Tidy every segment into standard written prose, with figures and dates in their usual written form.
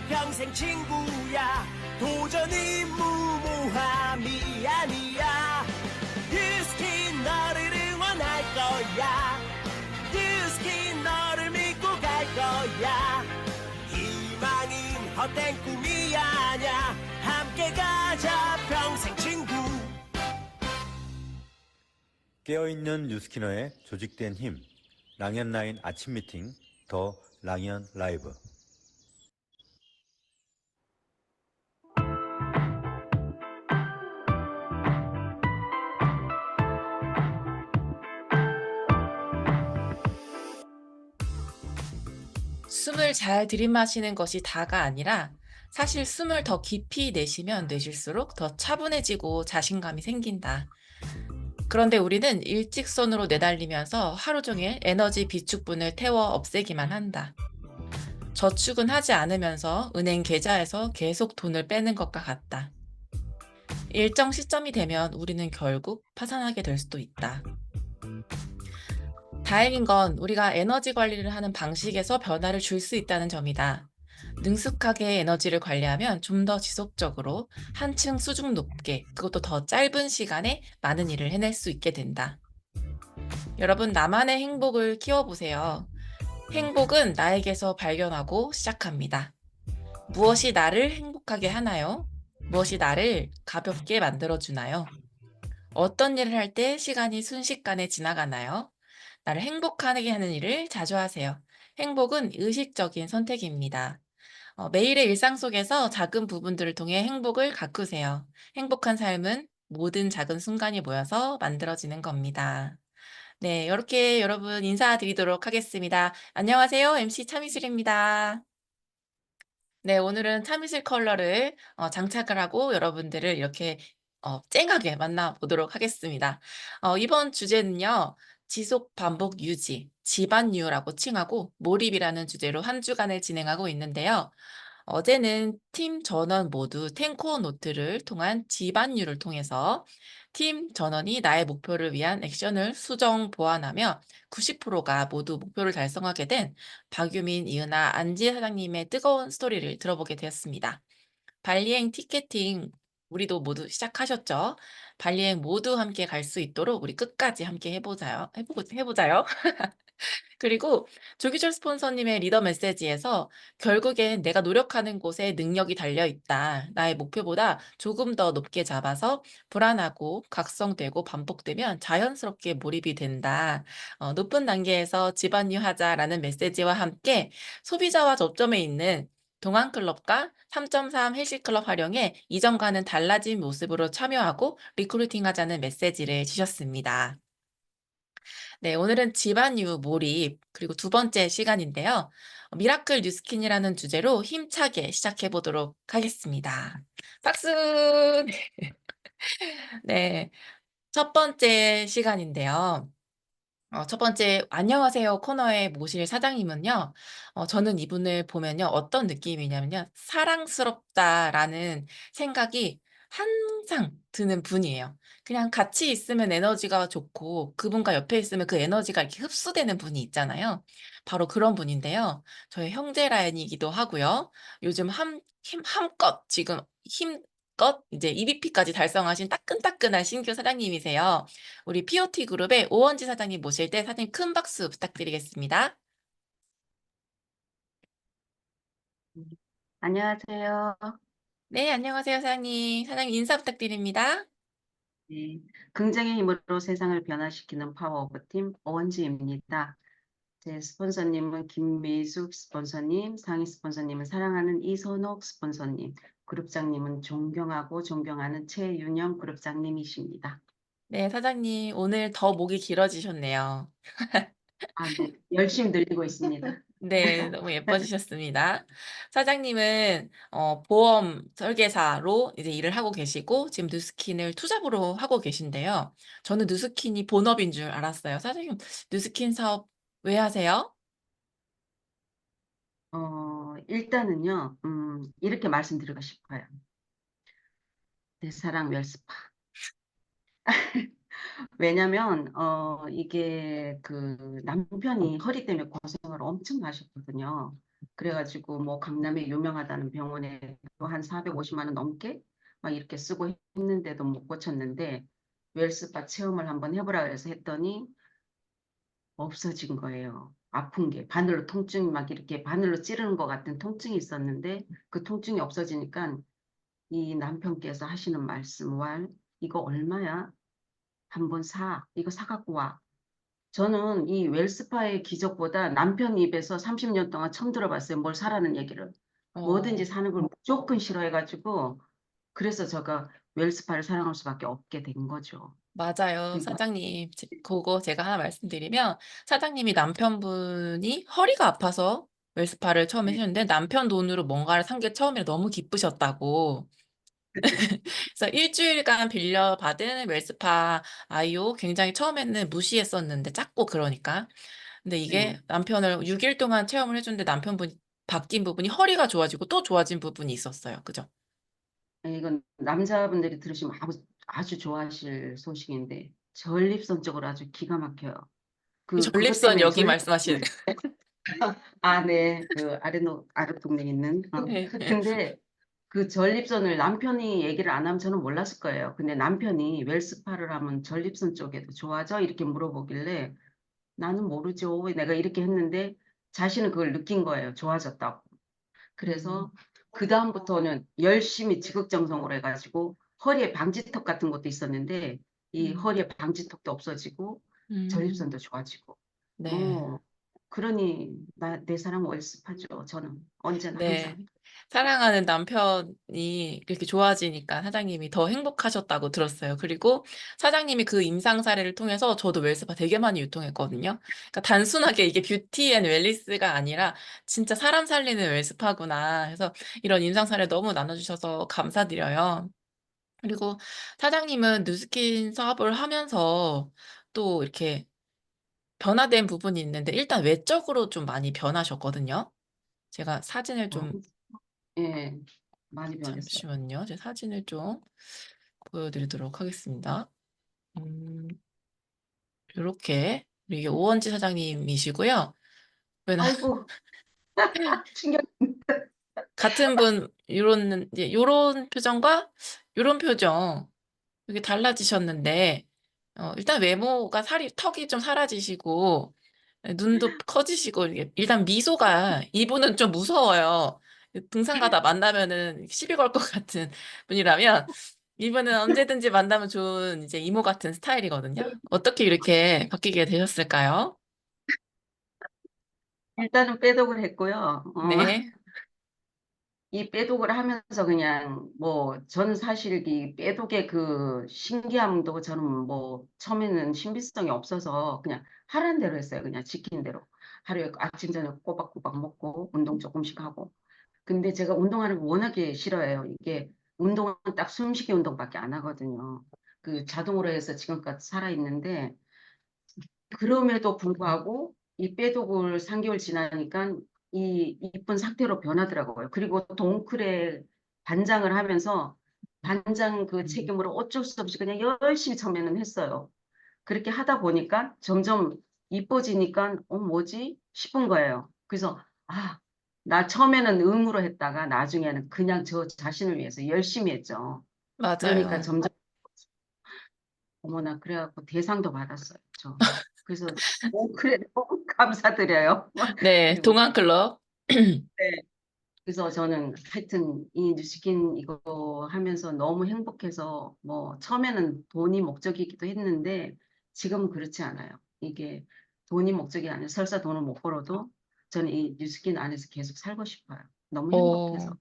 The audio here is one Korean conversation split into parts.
평생 친구야. 도전이 무모함이 아니야. 뉴스킨 너를 응원할 거야. 뉴스킨 너를 믿고 갈 거야. 희망은 헛된 꿈이 아냐. 함께 가자 평생 친구. 깨어있는 뉴스키너의 조직된 힘, 랑연라인 아침 미팅, 더 랑연 라이브. 숨을 잘 들이마시는 것이 다가 아니라 사실 숨을 더 깊이 내쉬면 내쉴수록 더 차분해지고 자신감이 생긴다. 그런데 우리는 일직선으로 내달리면서 하루 종일 에너지 비축분을 태워 없애기만 한다. 저축은 하지 않으면서 은행 계좌에서 계속 돈을 빼는 것과 같다. 일정 시점이 되면 우리는 결국 파산하게 될 수도 있다. 다행인 건 우리가 에너지 관리를 하는 방식에서 변화를 줄 수 있다는 점이다. 능숙하게 에너지를 관리하면 좀 더 지속적으로 한층 수준 높게, 그것도 더 짧은 시간에 많은 일을 해낼 수 있게 된다. 여러분, 나만의 행복을 키워보세요. 행복은 나에게서 발견하고 시작합니다. 무엇이 나를 행복하게 하나요? 무엇이 나를 가볍게 만들어주나요? 어떤 일을 할 때 시간이 순식간에 지나가나요? 나를 행복하게 하는 일을 자주 하세요. 행복은 의식적인 선택입니다. 매일의 일상 속에서 작은 부분들을 통해 행복을 가꾸세요. 행복한 삶은 모든 작은 순간이 모여서 만들어지는 겁니다. 네, 이렇게 여러분 인사드리도록 하겠습니다. 안녕하세요. MC 참이슬입니다. 네, 오늘은 참이슬 컬러를 장착을 하고 여러분들을 이렇게 쨍하게 만나보도록 하겠습니다. 이번 주제는요, 지속 반복 유지, 집안유라고 칭하고 몰입이라는 주제로 한 주간을 진행하고 있는데요. 어제는 팀 전원 모두 탱커 노트를 통한 집안유를 통해서 팀 전원이 나의 목표를 위한 액션을 수정 보완하며 90%가 모두 목표를 달성하게 된 박유민, 이은아, 안지 사장님의 뜨거운 스토리를 들어보게 되었습니다. 발리행 티켓팅 우리도 모두 시작하셨죠? 발리행 모두 함께 갈 수 있도록 우리 끝까지 함께 해보자요. 해보자요. 그리고 조기철 스폰서님의 리더 메시지에서 결국엔 내가 노력하는 곳에 능력이 달려 있다. 나의 목표보다 조금 더 높게 잡아서 불안하고 각성되고 반복되면 자연스럽게 몰입이 된다. 높은 단계에서 집안일 하자라는 메시지와 함께 소비자와 접점에 있는 동안클럽과 3.3 헬스클럽 활용해 이전과는 달라진 모습으로 참여하고 리크루팅 하자는 메시지를 주셨습니다. 네, 오늘은 집안유 몰입, 그리고 두 번째 시간인데요. 미라클 뉴스킨이라는 주제로 힘차게 시작해 보도록 하겠습니다. 박수! 네, 첫 번째 시간인데요. 첫 번째 안녕하세요 코너에 모실 사장님은요. 저는 이분을 보면요. 어떤 느낌이냐면요. 사랑스럽다라는 생각이 항상 드는 분이에요. 그냥 같이 있으면 에너지가 좋고 그분과 옆에 있으면 그 에너지가 이렇게 흡수되는 분이 있잖아요. 바로 그런 분인데요. 저의 형제 라인이기도 하고요. 요즘 한껏 지금 힘껏 이제 EVP까지 달성하신 따끈따끈한 신규 사장님이세요. 우리 POT 그룹의 오원지 사장님 모실 때 사장님 큰 박수 부탁드리겠습니다. 안녕하세요. 네, 안녕하세요, 사장님. 사장님 인사 부탁드립니다. 네, 긍정의 힘으로 세상을 변화시키는 파워오브팀 오원지입니다. 제 스폰서님은 김미숙 스폰서님, 상위 스폰서님은 사랑하는 이선옥 스폰서님, 그룹장님은 존경하고 존경하는 최윤영 그룹장님이십니다. 네, 사장님 오늘 더 목이 길어지셨네요. 네, 열심히 늘리고 있습니다. 네, 너무 예뻐지셨습니다. 사장님은 보험 설계사로 이제 일을 하고 계시고 지금 뉴스킨을 투잡으로 하고 계신데요. 저는 뉴스킨이 본업인 줄 알았어요. 사장님, 뉴스킨 사업 왜 하세요? 일단은요, 이렇게 말씀드리고 싶어요. 내 사랑 웰스파. 왜냐면 이게 그 남편이 허리 때문에 고생을 엄청 하셨거든요. 그래가지고 뭐 강남에 유명하다는 병원에 한 450만 원 넘게 막 이렇게 쓰고 했는데도 못 고쳤는데 웰스파 체험을 한번 해보라 그래서 했더니 없어진 거예요. 아픈 게 바늘로 통증이 막 이렇게 바늘로 찌르는 것 같은 통증이 있었는데 그 통증이 없어지니까 이 남편께서 하시는 말씀 왈 이거 얼마야? 한번 사. 이거 사갖고 와. 저는 이 웰스파의 기적보다 남편 입에서 30년 동안 처음 들어봤어요. 뭘 사라는 얘기를. 뭐든지 어, 사는 걸 무조건 싫어해가지고 그래서 제가 웰스파를 사랑할 수밖에 없게 된 거죠. 맞아요. 그러니까 사장님, 그거 제가 하나 말씀드리면, 사장님이 남편분이 허리가 아파서 웰스파를 처음 네. 하셨는데, 남편 돈으로 뭔가를 산 게 처음이라 너무 기쁘셨다고. 그래서 일주일간 빌려받은 웰스파 아이오 굉장히 처음에는 무시했었는데, 작고 그러니까. 근데 이게 네. 남편을 6일 동안 체험을 해줬는데 남편분이 바뀐 부분이 허리가 좋아지고 또 좋아진 부분이 있었어요. 그죠? 네, 이건 남자분들이 들으시면 아주 좋아하실 소식인데 전립선 쪽으로 아주 기가 막혀요. 그것 전립선 때문에 여기 전립 말씀하시는. 안에 그 아랫동네에 있는 네, 네. 근데 그 전립선을 남편이 얘기를 안 하면 저는 몰랐을 거예요. 근데 남편이 웰스파를 하면 전립선 쪽에도 좋아져? 이렇게 물어보길래 나는 모르죠. 내가 이렇게 했는데 자신은 그걸 느낀 거예요. 좋아졌다고. 음, 그래서 그다음부터는 열심히 지극정성으로 해가지고 허리에 방지턱 같은 것도 있었는데 이 음, 허리에 방지턱도 없어지고 음, 전립선도 좋아지고 네. 어 그러니 내 사랑 월습하죠. 저는 언제나 네. 항상. 사랑하는 남편이 그렇게 좋아지니까 사장님이 더 행복하셨다고 들었어요. 그리고 사장님이 그 임상 사례를 통해서 저도 웰스파 되게 많이 유통했거든요. 그러니까 단순하게 이게 뷰티 앤 웰리스가 아니라 진짜 사람 살리는 웰스파구나. 그래서 이런 임상 사례 너무 나눠주셔서 감사드려요. 그리고 사장님은 뉴스킨 사업을 하면서 또 이렇게 변화된 부분이 있는데 일단 외적으로 좀 많이 변하셨거든요. 제가 사진을 어, 좀 예, 많이 변했어요. 잠시만요. 제 사진을 좀 보여드리도록 하겠습니다. 음, 이렇게 이게 오원지 사장님이시고요. 왜냐 아이고 충격. 같은 분 요런 이제 요런 표정과 요런 표정 이게 달라지셨는데 일단 외모가 살이 턱이 좀 사라지시고 눈도 커지시고 일단 미소가 이분은 좀 무서워요. 등산 가다 만나면은 시비 걸 것 같은 분이라면 이분은 언제든지 만나면 좋은 이제 이모 같은 스타일이거든요. 어떻게 이렇게 바뀌게 되셨을까요? 일단은 빼독을 했고요. 네. 이 빼독을 하면서 그냥 뭐 저는 사실 이 빼독의 그 신기함도 저는 뭐 처음에는 신비성이 없어서 그냥 하라는 대로 했어요. 그냥 지킨 대로. 하루에 아침 저녁 꼬박꼬박 먹고 운동 조금씩 하고. 근데 제가 운동하는 거 워낙에 싫어해요. 이게 운동은 딱 숨쉬기 운동밖에 안 하거든요. 그 자동으로 해서 지금까지 살아 있는데 그럼에도 불구하고 이 빼독을 3개월 지나니까 이 이쁜 상태로 변하더라고요. 그리고 동클에 반장을 하면서 반장 그 책임으로 어쩔 수 없이 그냥 열심히 처음에는 했어요. 그렇게 하다 보니까 점점 이뻐지니까 뭐지 싶은 거예요. 그래서 나 처음에는 의무로 했다가 나중에는 그냥 저 자신을 위해서 열심히 했죠. 그러니까 맞아요. 점점 어머나 그래갖고 대상도 받았어요. 저. 그래서 그래 너무 감사드려요. 네, 그리고 동안클럽. 네. 그래서 저는 하여튼 이 뉴스킨 이거 하면서 너무 행복해서 뭐 처음에는 돈이 목적이기도 했는데 지금은 그렇지 않아요. 이게 돈이 목적이 아니라 설사 돈을 못 벌어도 저는 이 뉴스킨 안에서 계속 살고 싶어요. 너무 어, 행복해서.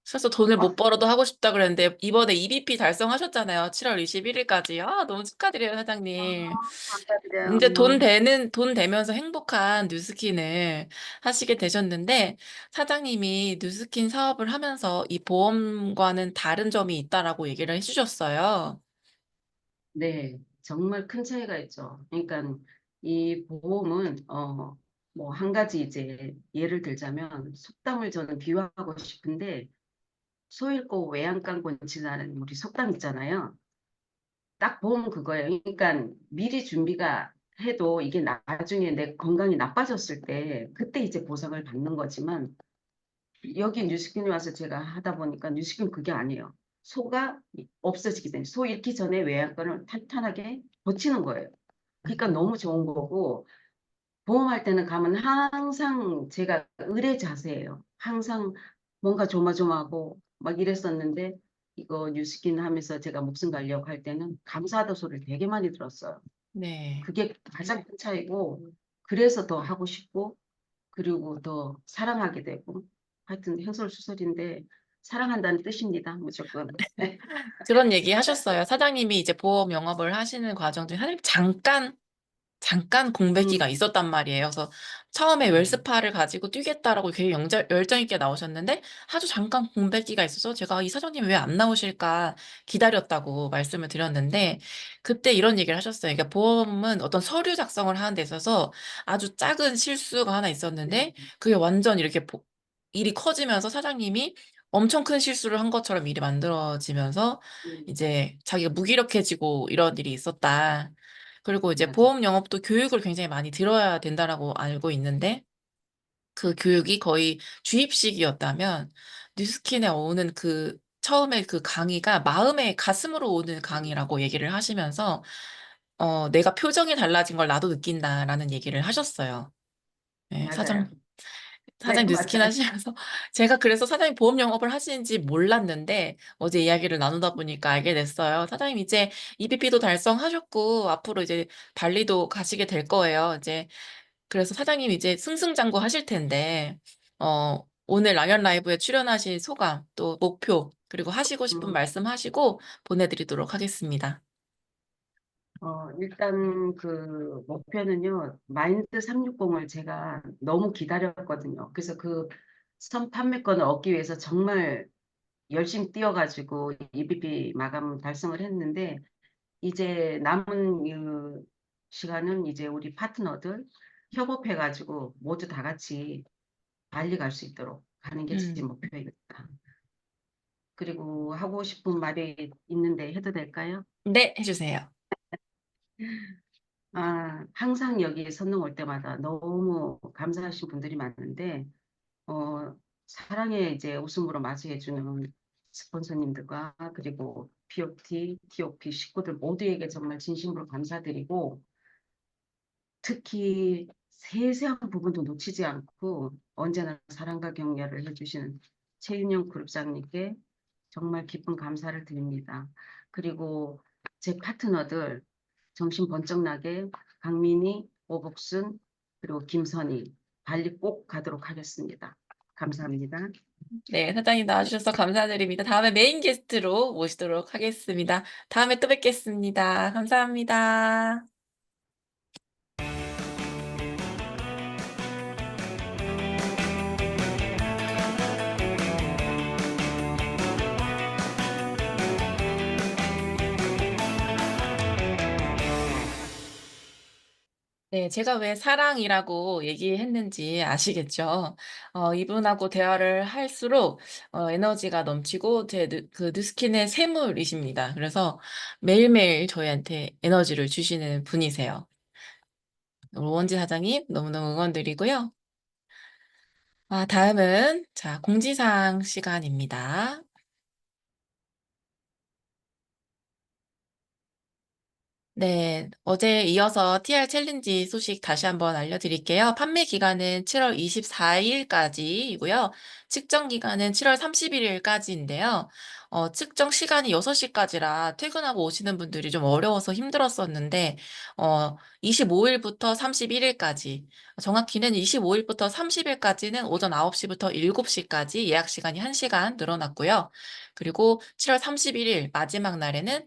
그래서 돈을 못 벌어도 하고 싶다 그랬는데 이번에 EBP 달성하셨잖아요. 7월 21일까지. 아, 너무 축하드려요, 사장님. 감사드려요. 이제 돈 되면서 행복한 뉴스킨을 하시게 되셨는데, 사장님이 뉴스킨 사업을 하면서 이 보험과는 다른 점이 있다라고 얘기를 해주셨어요. 네, 정말 큰 차이가 있죠. 그러니까 이 보험은 뭐 한 가지 이제 예를 들자면 속담을 저는 비유하고 싶은데 소 잃고 외양간 곤치라는 우리 속담 있잖아요. 딱 보면 그거예요. 그러니까 미리 준비가 해도 이게 나중에 내 건강이 나빠졌을 때 그때 이제 보상을 받는 거지만 여기 뉴스킨에 와서 제가 하다 보니까 뉴스킨 그게 아니에요. 소가 없어지기 전에 소 잃기 전에 외양간을 탄탄하게 버티는 거예요. 그러니까 너무 좋은 거고 보험할 때는 가면 항상 제가 의뢰 자세예요. 항상 뭔가 조마조마하고 막 이랬었는데 이거 뉴스킨 하면서 제가 목숨 걸려고 할 때는 감사하다 소리를 되게 많이 들었어요. 네. 그게 가장 큰 차이고 그래서 더 하고 싶고 그리고 더 사랑하게 되고 하여튼 횡설수설인데 사랑한다는 뜻입니다. 무조건. 그런 얘기 하셨어요. 사장님이 이제 보험 영업을 하시는 과정 중에 사장님 잠깐 공백기가 음, 있었단 말이에요. 그래서 처음에 네. 웰스파를 가지고 뛰겠다라고 되게 열정 있게 나오셨는데 아주 잠깐 공백기가 있어서 제가 이 사장님 왜 안 나오실까 기다렸다고 말씀을 드렸는데 그때 이런 얘기를 하셨어요. 그러니까 보험은 어떤 서류 작성을 하는 데 있어서 아주 작은 실수가 하나 네. 있었는데 그게 완전 이렇게 일이 커지면서 사장님이 엄청 큰 실수를 한 것처럼 일이 만들어지면서 음, 이제 자기가 무기력해지고 이런 일이 있었다. 그리고 이제 맞아. 보험 영업도 교육을 굉장히 많이 들어야 된다라고 알고 있는데 그 교육이 거의 주입식이었다면 뉴스킨에 오는 그 처음에 그 강의가 마음의 가슴으로 오는 강의라고 얘기를 하시면서 내가 표정이 달라진 걸 나도 느낀다라는 얘기를 하셨어요. 네, 맞아요. 네, 사장님 뉴스킨 맞아요. 하시면서 제가 그래서 사장님 보험 영업을 하시는지 몰랐는데 어제 이야기를 나누다 보니까 알게 됐어요. 사장님 이제 EBP도 달성하셨고 앞으로 이제 발리도 가시게 될 거예요. 이제 그래서 사장님 이제 승승장구 하실 텐데 오늘 랑연 라이브에 출연하신 소감 또 목표 그리고 하시고 싶은 음, 말씀 보내드리도록 하겠습니다. 일단 그 목표는요, 마인드 360을 제가 너무 기다렸거든요. 그래서 그 선 판매권을 얻기 위해서 정말 열심히 뛰어가지고 EBP 마감 달성을 했는데, 이제 남은 그 시간은 이제 우리 파트너들 협업해가지고 모두 다 같이 빨리 갈 수 있도록 하는 게 제 음, 목표입니다. 그리고 하고 싶은 말이 있는데 해도 될까요? 네, 해주세요. 항상 여기 선릉 올 때마다 너무 감사하신 분들이 많은데, 사랑의 이제 웃음으로 맞이해주는 스폰서님들과 그리고 BOT, TOP 식구들 모두에게 정말 진심으로 감사드리고, 특히 세세한 부분도 놓치지 않고 언제나 사랑과 격려를 해주시는 최윤영 그룹장님께 정말 깊은 감사를 드립니다. 그리고 제 파트너들 정신 번쩍 나게 강민희, 오복순, 그리고 김선희 발리 꼭 가도록 하겠습니다. 감사합니다. 네, 사장님 나와주셔서 감사드립니다. 다음에 메인 게스트로 모시도록 하겠습니다. 다음에 또 뵙겠습니다. 감사합니다. 네, 제가 왜 사랑이라고 얘기했는지 아시겠죠? 이분하고 대화를 할수록 에너지가 넘치고 그 뉴스킨의 샘물이십니다. 그래서 매일매일 저희한테 에너지를 주시는 분이세요. 오원지 사장님 너무너무 응원드리고요. 다음은 자, 공지사항 시간입니다. 네, 어제 이어서 TR 챌린지 소식 다시 한번 알려드릴게요. 판매 기간은 7월 24일까지이고요. 측정 기간은 7월 31일까지인데요. 측정 시간이 6시까지라 퇴근하고 오시는 분들이 좀 어려워서 힘들었었는데, 25일부터 31일까지, 정확히는 25일부터 30일까지는 오전 9시부터 7시까지 예약 시간이 1시간 늘어났고요. 그리고 7월 31일 마지막 날에는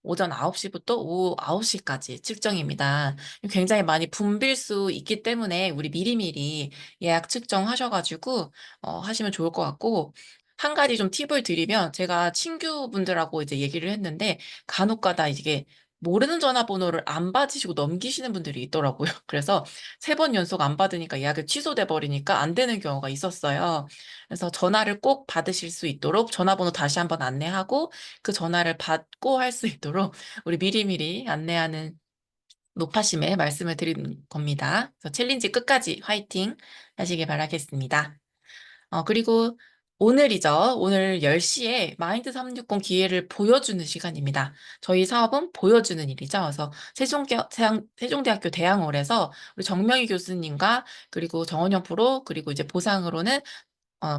오전 9시부터 오후 9시까지 측정입니다. 굉장히 많이 붐빌 수 있기 때문에 우리 미리미리 예약 측정하셔가지고 하시면 좋을 것 같고 한 가지 좀 팁을 드리면 제가 친구분들하고 이제 얘기를 했는데 간혹가다 이게 모르는 전화번호를 안 받으시고 넘기시는 분들이 있더라고요. 그래서 3번 연속 안 받으니까 예약이 취소돼 버리니까 안 되는 경우가 있었어요. 그래서 전화를 꼭 받으실 수 있도록 전화번호 다시 한번 안내하고 그 전화를 받고 할 수 있도록 우리 미리미리 안내하는 높아심에 말씀을 드리는 겁니다. 그래서 챌린지 끝까지 화이팅 하시길 바라겠습니다. 그리고 오늘이죠. 오늘 10시에 마인드 360 기회를 보여주는 시간입니다. 저희 사업은 보여주는 일이죠. 그래서 세종대학교 대학홀에서 우리 정명희 교수님과 그리고 정원영 프로 그리고 이제 보상으로는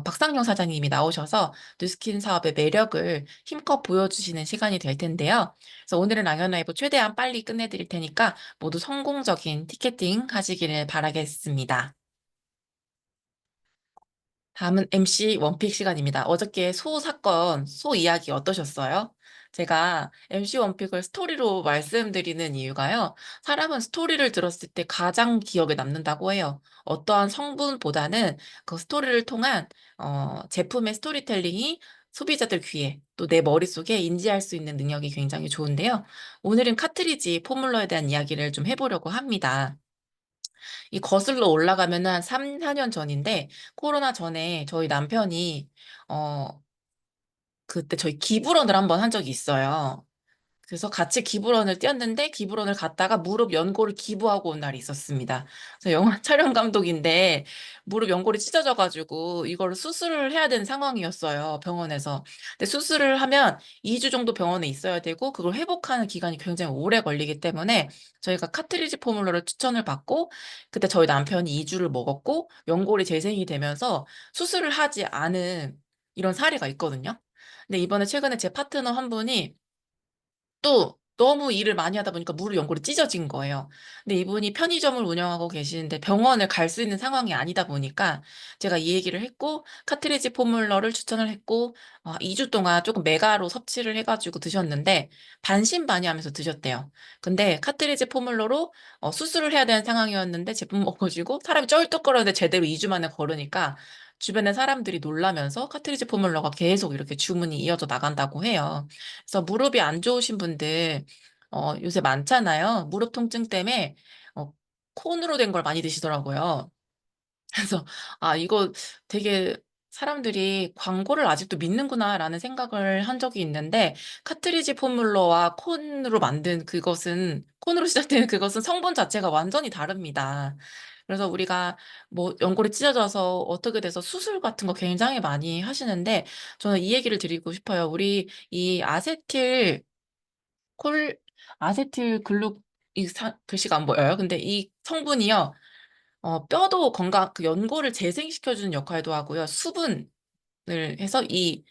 박상용 사장님이 나오셔서 뉴스킨 사업의 매력을 힘껏 보여주시는 시간이 될 텐데요. 그래서 오늘은 랑연라이브 최대한 빨리 끝내드릴 테니까 모두 성공적인 티켓팅 하시기를 바라겠습니다. 다음은 MC 원픽 시간입니다. 어저께 소 사건, 소 이야기 어떠셨어요? 제가 MC 원픽을 스토리로 말씀드리는 이유가요. 사람은 스토리를 들었을 때 가장 기억에 남는다고 해요. 어떠한 성분보다는 그 스토리를 통한 제품의 스토리텔링이 소비자들 귀에 또 내 머릿속에 인지할 수 있는 능력이 굉장히 좋은데요. 오늘은 카트리지 포뮬러에 대한 이야기를 좀 해보려고 합니다. 이 거슬러 올라가면 한 3, 4년 전인데 코로나 전에 저희 남편이 어 그때 저희 기부런을 한번 한 적이 있어요. 그래서 같이 기부런을 뛰었는데 기부런을 갔다가 무릎 연골을 기부하고 온 날이 있었습니다. 그래서 영화 촬영 감독인데 무릎 연골이 찢어져가지고 이걸 수술을 해야 되는 상황이었어요. 병원에서. 근데 수술을 하면 2주 정도 병원에 있어야 되고 그걸 회복하는 기간이 굉장히 오래 걸리기 때문에 저희가 카트리지 포뮬러를 추천을 받고 그때 저희 남편이 2주를 먹었고 연골이 재생이 되면서 수술을 하지 않은 이런 사례가 있거든요. 근데 이번에 최근에 제 파트너 한 분이 또 너무 일을 많이 하다 보니까 무릎 연골이 찢어진 거예요. 근데 이분이 편의점을 운영하고 계시는데 병원을 갈 수 있는 상황이 아니다 보니까 제가 이 얘기를 했고 카트리지 포뮬러를 추천을 했고 2주 동안 조금 메가로 섭취를 해가지고 드셨는데 반신반의하면서 드셨대요. 근데 카트리지 포뮬러로 수술을 해야 되는 상황이었는데 제품 먹어주고 사람이 쩔뚝거렸는데 제대로 2주 만에 걸으니까 주변의 사람들이 놀라면서 카트리지 포뮬러가 계속 이렇게 주문이 이어져 나간다고 해요. 그래서 무릎이 안 좋으신 분들 요새 많잖아요. 무릎 통증 때문에 어, 콘으로 된 걸 많이 드시더라고요. 그래서 이거 되게 사람들이 광고를 아직도 믿는구나라는 생각을 한 적이 있는데 카트리지 포뮬러와 콘으로 만든 그것은 콘으로 시작되는 그것은 성분 자체가 완전히 다릅니다. 그래서 우리가 뭐 연골이 찢어져서 어떻게 돼서 수술 같은 거 굉장히 많이 하시는데 저는 이 얘기를 드리고 싶어요. 우리 이 콜 아세틸 글루 글씨가 안 보여요. 근데 이 성분이요. 뼈도 그 연골을 재생시켜주는 역할도 하고요. 수분을 해서 이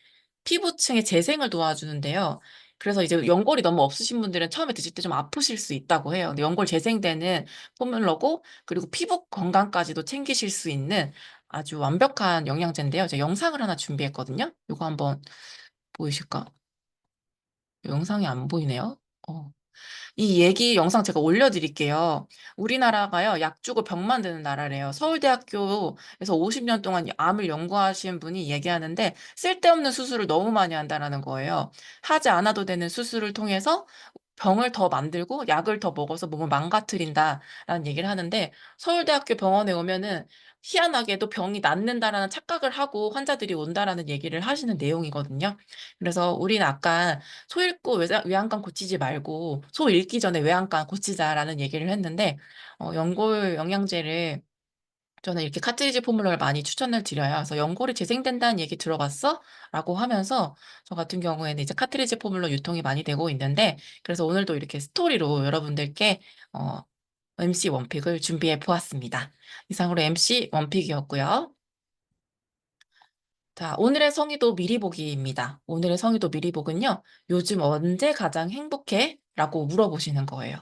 피부층의 재생을 도와주는데요. 그래서 이제 연골이 너무 없으신 분들은 처음에 드실 때 좀 아프실 수 있다고 해요. 근데 연골 재생되는 포뮬러고 그리고 피부 건강까지도 챙기실 수 있는 아주 완벽한 영양제인데요. 제가 영상을 하나 준비했거든요. 이거 한번 보이실까? 영상이 안 보이네요. 이 얘기 영상 제가 올려드릴게요. 우리나라가요, 약 주고 병 만드는 나라래요. 서울대학교에서 50년 동안 암을 연구하신 분이 얘기하는데 쓸데없는 수술을 너무 많이 한다는 거예요. 하지 않아도 되는 수술을 통해서 병을 더 만들고 약을 더 먹어서 몸을 망가뜨린다라는 얘기를 하는데 서울대학교 병원에 오면은 희한하게도 병이 낫는다라는 착각을 하고 환자들이 온다라는 얘기를 하시는 내용이거든요. 그래서 우리는 아까 소 잃고 외양간 고치지 말고 소 잃기 전에 외양간 고치자라는 얘기를 했는데 연골 영양제를 저는 이렇게 카트리지 포뮬러를 많이 추천을 드려요. 그래서 연골이 재생된다는 얘기 들어봤어? 라고 하면서 저 같은 경우에는 이제 카트리지 포뮬러 유통이 많이 되고 있는데 그래서 오늘도 이렇게 스토리로 여러분들께 MC 원픽을 준비해 보았습니다. 이상으로 MC 원픽이었고요. 자, 오늘의 성의도 미리 보기입니다. 오늘의 성의도 미리 보기는요, 요즘 언제 가장 행복해? 라고 물어보시는 거예요.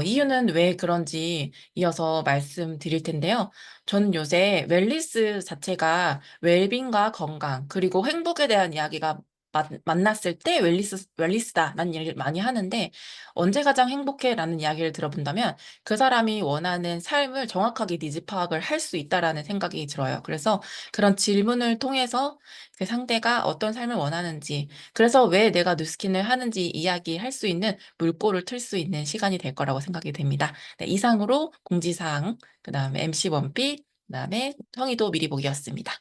이유는 왜 그런지 이어서 말씀드릴 텐데요. 저는 요새 웰니스 자체가 웰빙과 건강, 그리고 행복에 대한 이야기가 만났을 때 웰니스다라는 얘기를 많이 하는데, 언제 가장 행복해? 라는 이야기를 들어본다면, 그 사람이 원하는 삶을 정확하게 니즈 파악을 할 수 있다라는 생각이 들어요. 그래서 그런 질문을 통해서 그 상대가 어떤 삶을 원하는지, 그래서 왜 내가 뉴스킨을 하는지 이야기할 수 있는 물꼬를 틀 수 있는 시간이 될 거라고 생각이 됩니다. 네, 이상으로 공지사항, 그 다음에 MC 원픽, 그 다음에 성의도 미리 보기였습니다.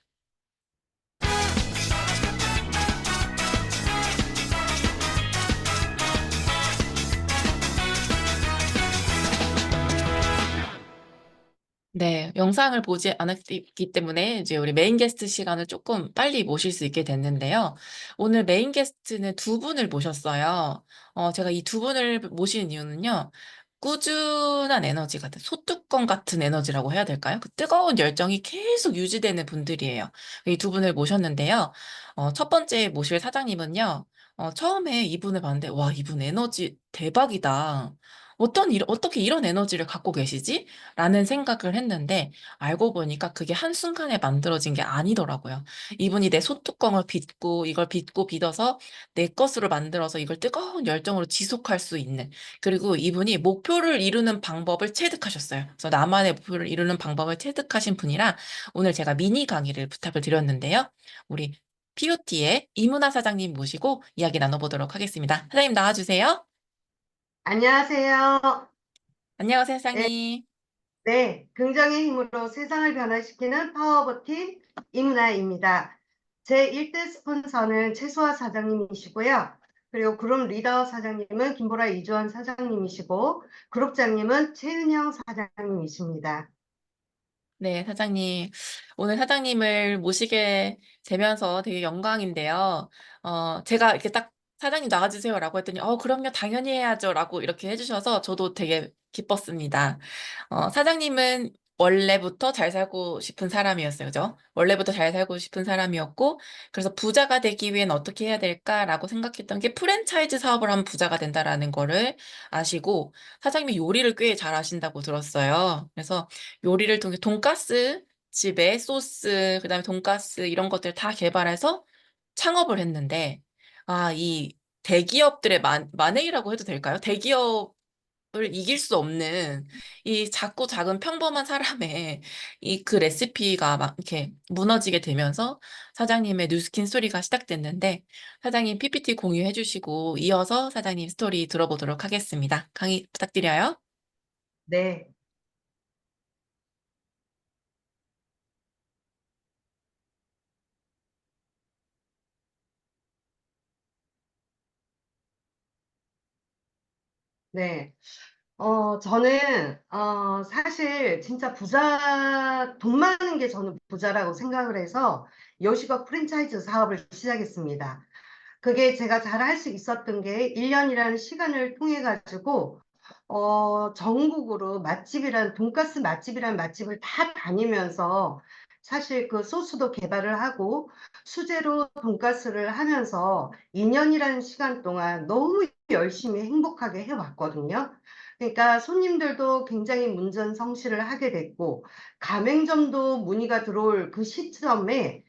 네, 영상을 보지 않았기 때문에 이제 우리 메인 게스트 시간을 조금 빨리 모실 수 있게 됐는데요. 오늘 메인 게스트는 두 분을 모셨어요. 제가 이 두 분을 모신 이유는요. 꾸준한 에너지 같은, 소뚜껑 같은 에너지라고 해야 될까요? 그 뜨거운 열정이 계속 유지되는 분들이에요. 이 두 분을 모셨는데요. 첫 번째 모실 사장님은요. 처음에 이분을 봤는데, 와, 이분 에너지 대박이다. 어떻게 이런 에너지를 갖고 계시지? 라는 생각을 했는데 알고 보니까 그게 한순간에 만들어진 게 아니더라고요. 이분이 내 소뚜껑을 빚고 이걸 빚고 빚어서 내 것으로 만들어서 이걸 뜨거운 열정으로 지속할 수 있는, 그리고 이분이 목표를 이루는 방법을 체득하셨어요. 그래서 나만의 목표를 이루는 방법을 체득하신 분이라 오늘 제가 미니 강의를 부탁을 드렸는데요. 우리 POT의 이문아 사장님 모시고 이야기 나눠보도록 하겠습니다. 사장님 나와주세요. 안녕하세요. 안녕하세요, 네, 사장님. 네, 긍정의 힘으로 세상을 변화시키는 파워버팀 이문아입니다. 제 1대 스폰서는 최소아 사장님이시고요. 그리고 그룹 리더 사장님은 김보라 이주원 사장님이시고, 그룹장님은 최은영 사장님이십니다. 네, 사장님. 오늘 사장님을 모시게 되면서 되게 영광인데요. 제가 이렇게 딱 사장님 나와주세요라고 했더니, 그럼요, 당연히 해야죠라고 이렇게 해주셔서 저도 되게 기뻤습니다. 사장님은 원래부터 잘 살고 싶은 사람이었어요. 그죠? 원래부터 잘 살고 싶은 사람이었고, 그래서 부자가 되기 위해는 어떻게 해야 될까라고 생각했던 게 프랜차이즈 사업을 하면 부자가 된다라는 거를 아시고, 사장님이 요리를 꽤 잘 하신다고 들었어요. 그래서 요리를 통해 돈가스 집에 소스, 그다음에 돈가스 이런 것들 다 개발해서 창업을 했는데, 이 대기업들의 만행이라고 해도 될까요? 대기업을 이길 수 없는 이 작고 작은 평범한 사람의 이 그 레시피가 막 이렇게 무너지게 되면서 사장님의 뉴스킨 스토리가 시작됐는데, 사장님 PPT 공유해 주시고 이어서 사장님 스토리 들어보도록 하겠습니다. 강의 부탁드려요. 네, 네. 저는, 사실 진짜 돈 많은 게 저는 부자라고 생각을 해서 요식업 프랜차이즈 사업을 시작했습니다. 그게 제가 잘 할 수 있었던 게 1년이라는 시간을 통해 가지고 전국으로 돈가스 맛집이란 맛집을 다 다니면서 사실 그 소스도 개발을 하고 수제로 돈가스를 하면서 2년이라는 시간 동안 너무 열심히 행복하게 해왔거든요. 그러니까 손님들도 굉장히 문전성시를 하게 됐고, 가맹점도 문의가 들어올 그 시점에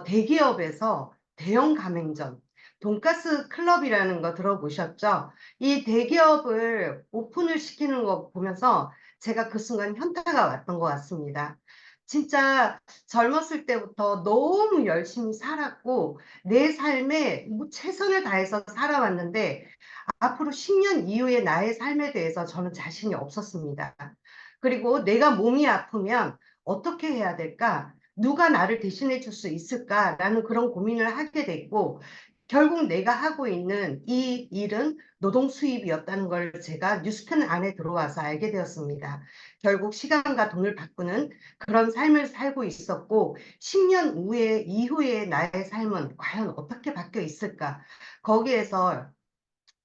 대기업에서 대형 가맹점, 돈가스 클럽이라는 거 들어보셨죠? 이 대기업을 오픈을 시키는 거 보면서 제가 그 순간 현타가 왔던 것 같습니다. 진짜 젊었을 때부터 너무 열심히 살았고 내 삶에 뭐 최선을 다해서 살아왔는데 앞으로 10년 이후의 나의 삶에 대해서 저는 자신이 없었습니다. 그리고 내가 몸이 아프면 어떻게 해야 될까? 누가 나를 대신해 줄 수 있을까라는 그런 고민을 하게 됐고, 결국 내가 하고 있는 이 일은 노동 수입이었다는 걸 제가 뉴스펜 안에 들어와서 알게 되었습니다. 결국 시간과 돈을 바꾸는 그런 삶을 살고 있었고, 10년 이후에 나의 삶은 과연 어떻게 바뀌어 있을까? 거기에서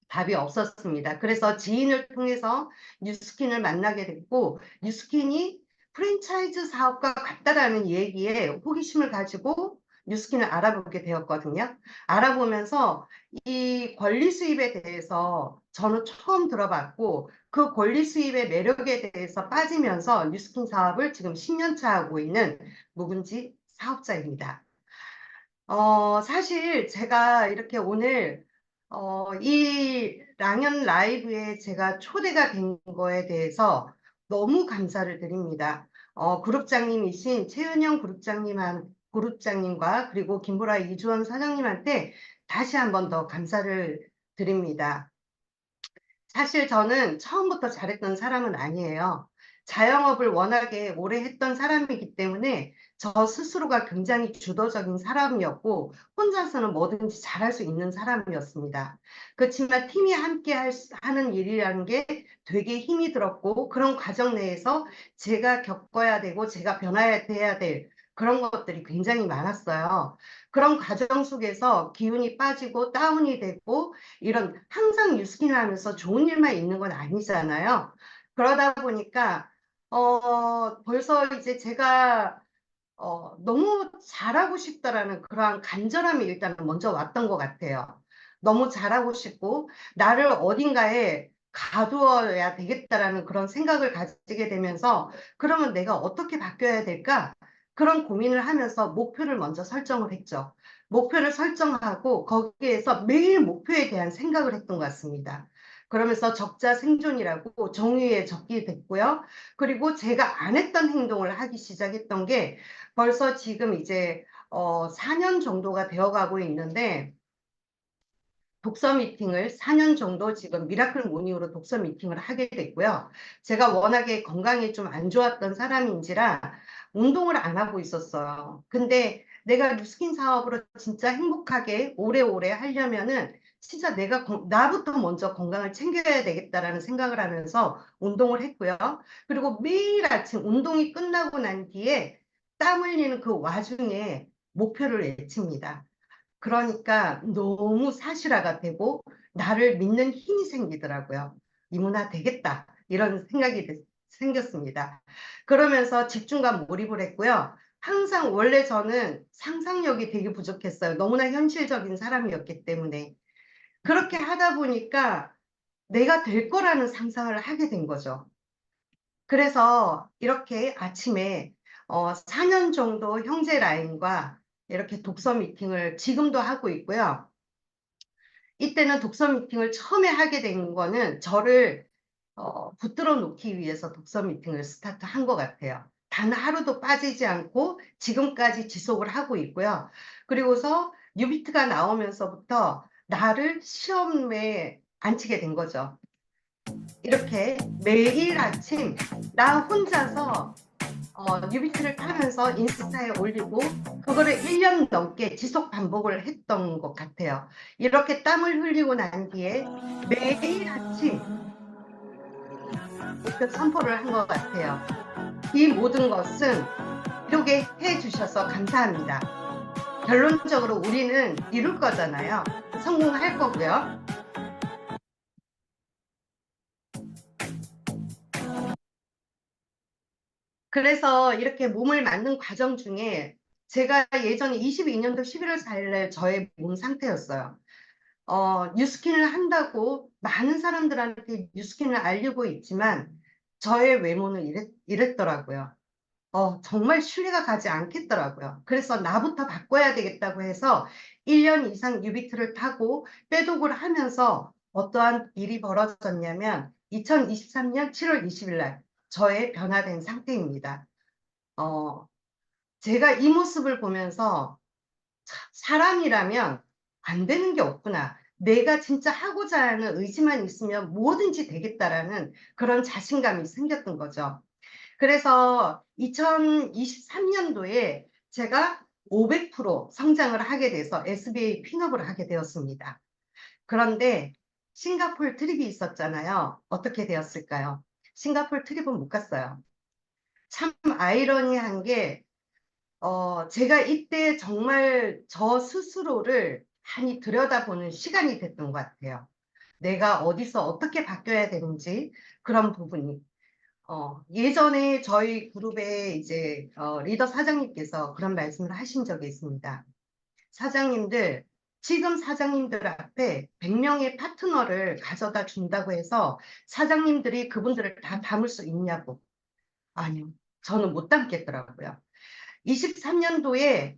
답이 없었습니다. 그래서 지인을 통해서 뉴스킨을 만나게 됐고, 뉴스킨이 프랜차이즈 사업과 같다라는 얘기에 호기심을 가지고 뉴스킨을 알아보게 되었거든요. 알아보면서 이 권리 수입에 대해서 저는 처음 들어봤고, 그 권리 수입의 매력에 대해서 빠지면서 뉴스킨 사업을 지금 10년 차 하고 있는 묵은지 사업자입니다. 사실 제가 이렇게 오늘 이 랑연 라이브에 제가 초대가 된 거에 대해서 너무 감사를 드립니다. 그룹장님이신 최은영 그룹장님과 그리고 김보라 이주원 사장님한테 다시 한번 더 감사를 드립니다. 사실 저는 처음부터 잘했던 사람은 아니에요. 자영업을 워낙에 오래 했던 사람이기 때문에 저 스스로가 굉장히 주도적인 사람이었고 혼자서는 뭐든지 잘할 수 있는 사람이었습니다. 그렇지만 팀이 함께 하는 일이라는 게 되게 힘이 들었고 그런 과정 내에서 제가 겪어야 되고 제가 변화해야 될 그런 것들이 굉장히 많았어요. 그런 과정 속에서 기운이 빠지고 다운이 되고 이런 항상 뉴스킨을 하면서 좋은 일만 있는 건 아니잖아요. 그러다 보니까 벌써 이제 제가 너무 잘하고 싶다라는 그러한 간절함이 일단 먼저 왔던 것 같아요. 너무 잘하고 싶고 나를 어딘가에 가두어야 되겠다라는 그런 생각을 가지게 되면서 그러면 내가 어떻게 바뀌어야 될까? 그런 고민을 하면서 목표를 먼저 설정을 했죠. 목표를 설정하고 거기에서 매일 목표에 대한 생각을 했던 것 같습니다. 그러면서 적자 생존이라고 종이에 적게 됐고요. 그리고 제가 안 했던 행동을 하기 시작했던 게 벌써 지금 이제 4년 정도가 되어가고 있는데 독서 미팅을 4년 정도 지금 미라클 모닝으로 독서 미팅을 하게 됐고요. 제가 워낙에 건강이 좀 안 좋았던 사람인지라 운동을 안 하고 있었어요. 근데 내가 뉴스킨 사업으로 진짜 행복하게 오래오래 하려면은 진짜 내가 나부터 먼저 건강을 챙겨야 되겠다라는 생각을 하면서 운동을 했고요. 그리고 매일 아침 운동이 끝나고 난 뒤에 땀 흘리는 그 와중에 목표를 외칩니다. 그러니까 너무 사실화가 되고 나를 믿는 힘이 생기더라고요. 이문화 되겠다. 이런 생각이 생겼습니다. 그러면서 집중과 몰입을 했고요. 항상 원래 저는 상상력이 되게 부족했어요. 너무나 현실적인 사람이었기 때문에. 그렇게 하다 보니까 내가 될 거라는 상상을 하게 된 거죠. 그래서 이렇게 아침에 4년 정도 형제 라인과 이렇게 독서 미팅을 지금도 하고 있고요. 이때는 독서 미팅을 처음에 하게 된 거는 저를 붙들어 놓기 위해서 독서 미팅을 스타트한 것 같아요. 단 하루도 빠지지 않고 지금까지 지속을 하고 있고요. 그리고서 뉴비트가 나오면서부터 나를 시험에 앉히게 된 거죠. 이렇게 매일 아침 나 혼자서 뉴비트를 타면서 인스타에 올리고 그거를 1년 넘게 지속 반복을 했던 것 같아요. 이렇게 땀을 흘리고 난 뒤에 매일 아침 목표 선포를 한 것 같아요. 이 모든 것은 이렇게 해주셔서 감사합니다. 결론적으로 우리는 이룰 거잖아요. 성공할 거고요. 그래서 이렇게 몸을 맞는 과정 중에 제가 예전에 22년도 11월 4일날 저의 몸 상태였어요. 뉴스킨을 한다고 많은 사람들한테 뉴스킨을 알리고 있지만 저의 외모는 이랬더라고요. 정말 신뢰가 가지 않겠더라고요. 그래서 나부터 바꿔야 되겠다고 해서 1년 이상 뉴비트를 타고 빼독을 하면서 어떠한 일이 벌어졌냐면 2023년 7월 20일 날 저의 변화된 상태입니다. 제가 이 모습을 보면서 사람이라면 안 되는 게 없구나. 내가 진짜 하고자 하는 의지만 있으면 뭐든지 되겠다라는 그런 자신감이 생겼던 거죠. 그래서 2023년도에 제가 500% 성장을 하게 돼서 SBA 핀업을 하게 되었습니다. 그런데 싱가포르 트립이 있었잖아요. 어떻게 되었을까요? 싱가포르 트립은 못 갔어요. 참 아이러니한 게 제가 이때 정말 저 스스로를 많이 들여다보는 시간이 됐던 것 같아요. 내가 어디서 어떻게 바뀌어야 되는지 그런 부분이. 예전에 저희 그룹의 이제 리더 사장님께서 그런 말씀을 하신 적이 있습니다. 사장님들, 지금 사장님들 앞에 100명의 파트너를 가져다 준다고 해서 사장님들이 그분들을 다 담을 수 있냐고. 아니요. 저는 못 담겠더라고요. 23년도에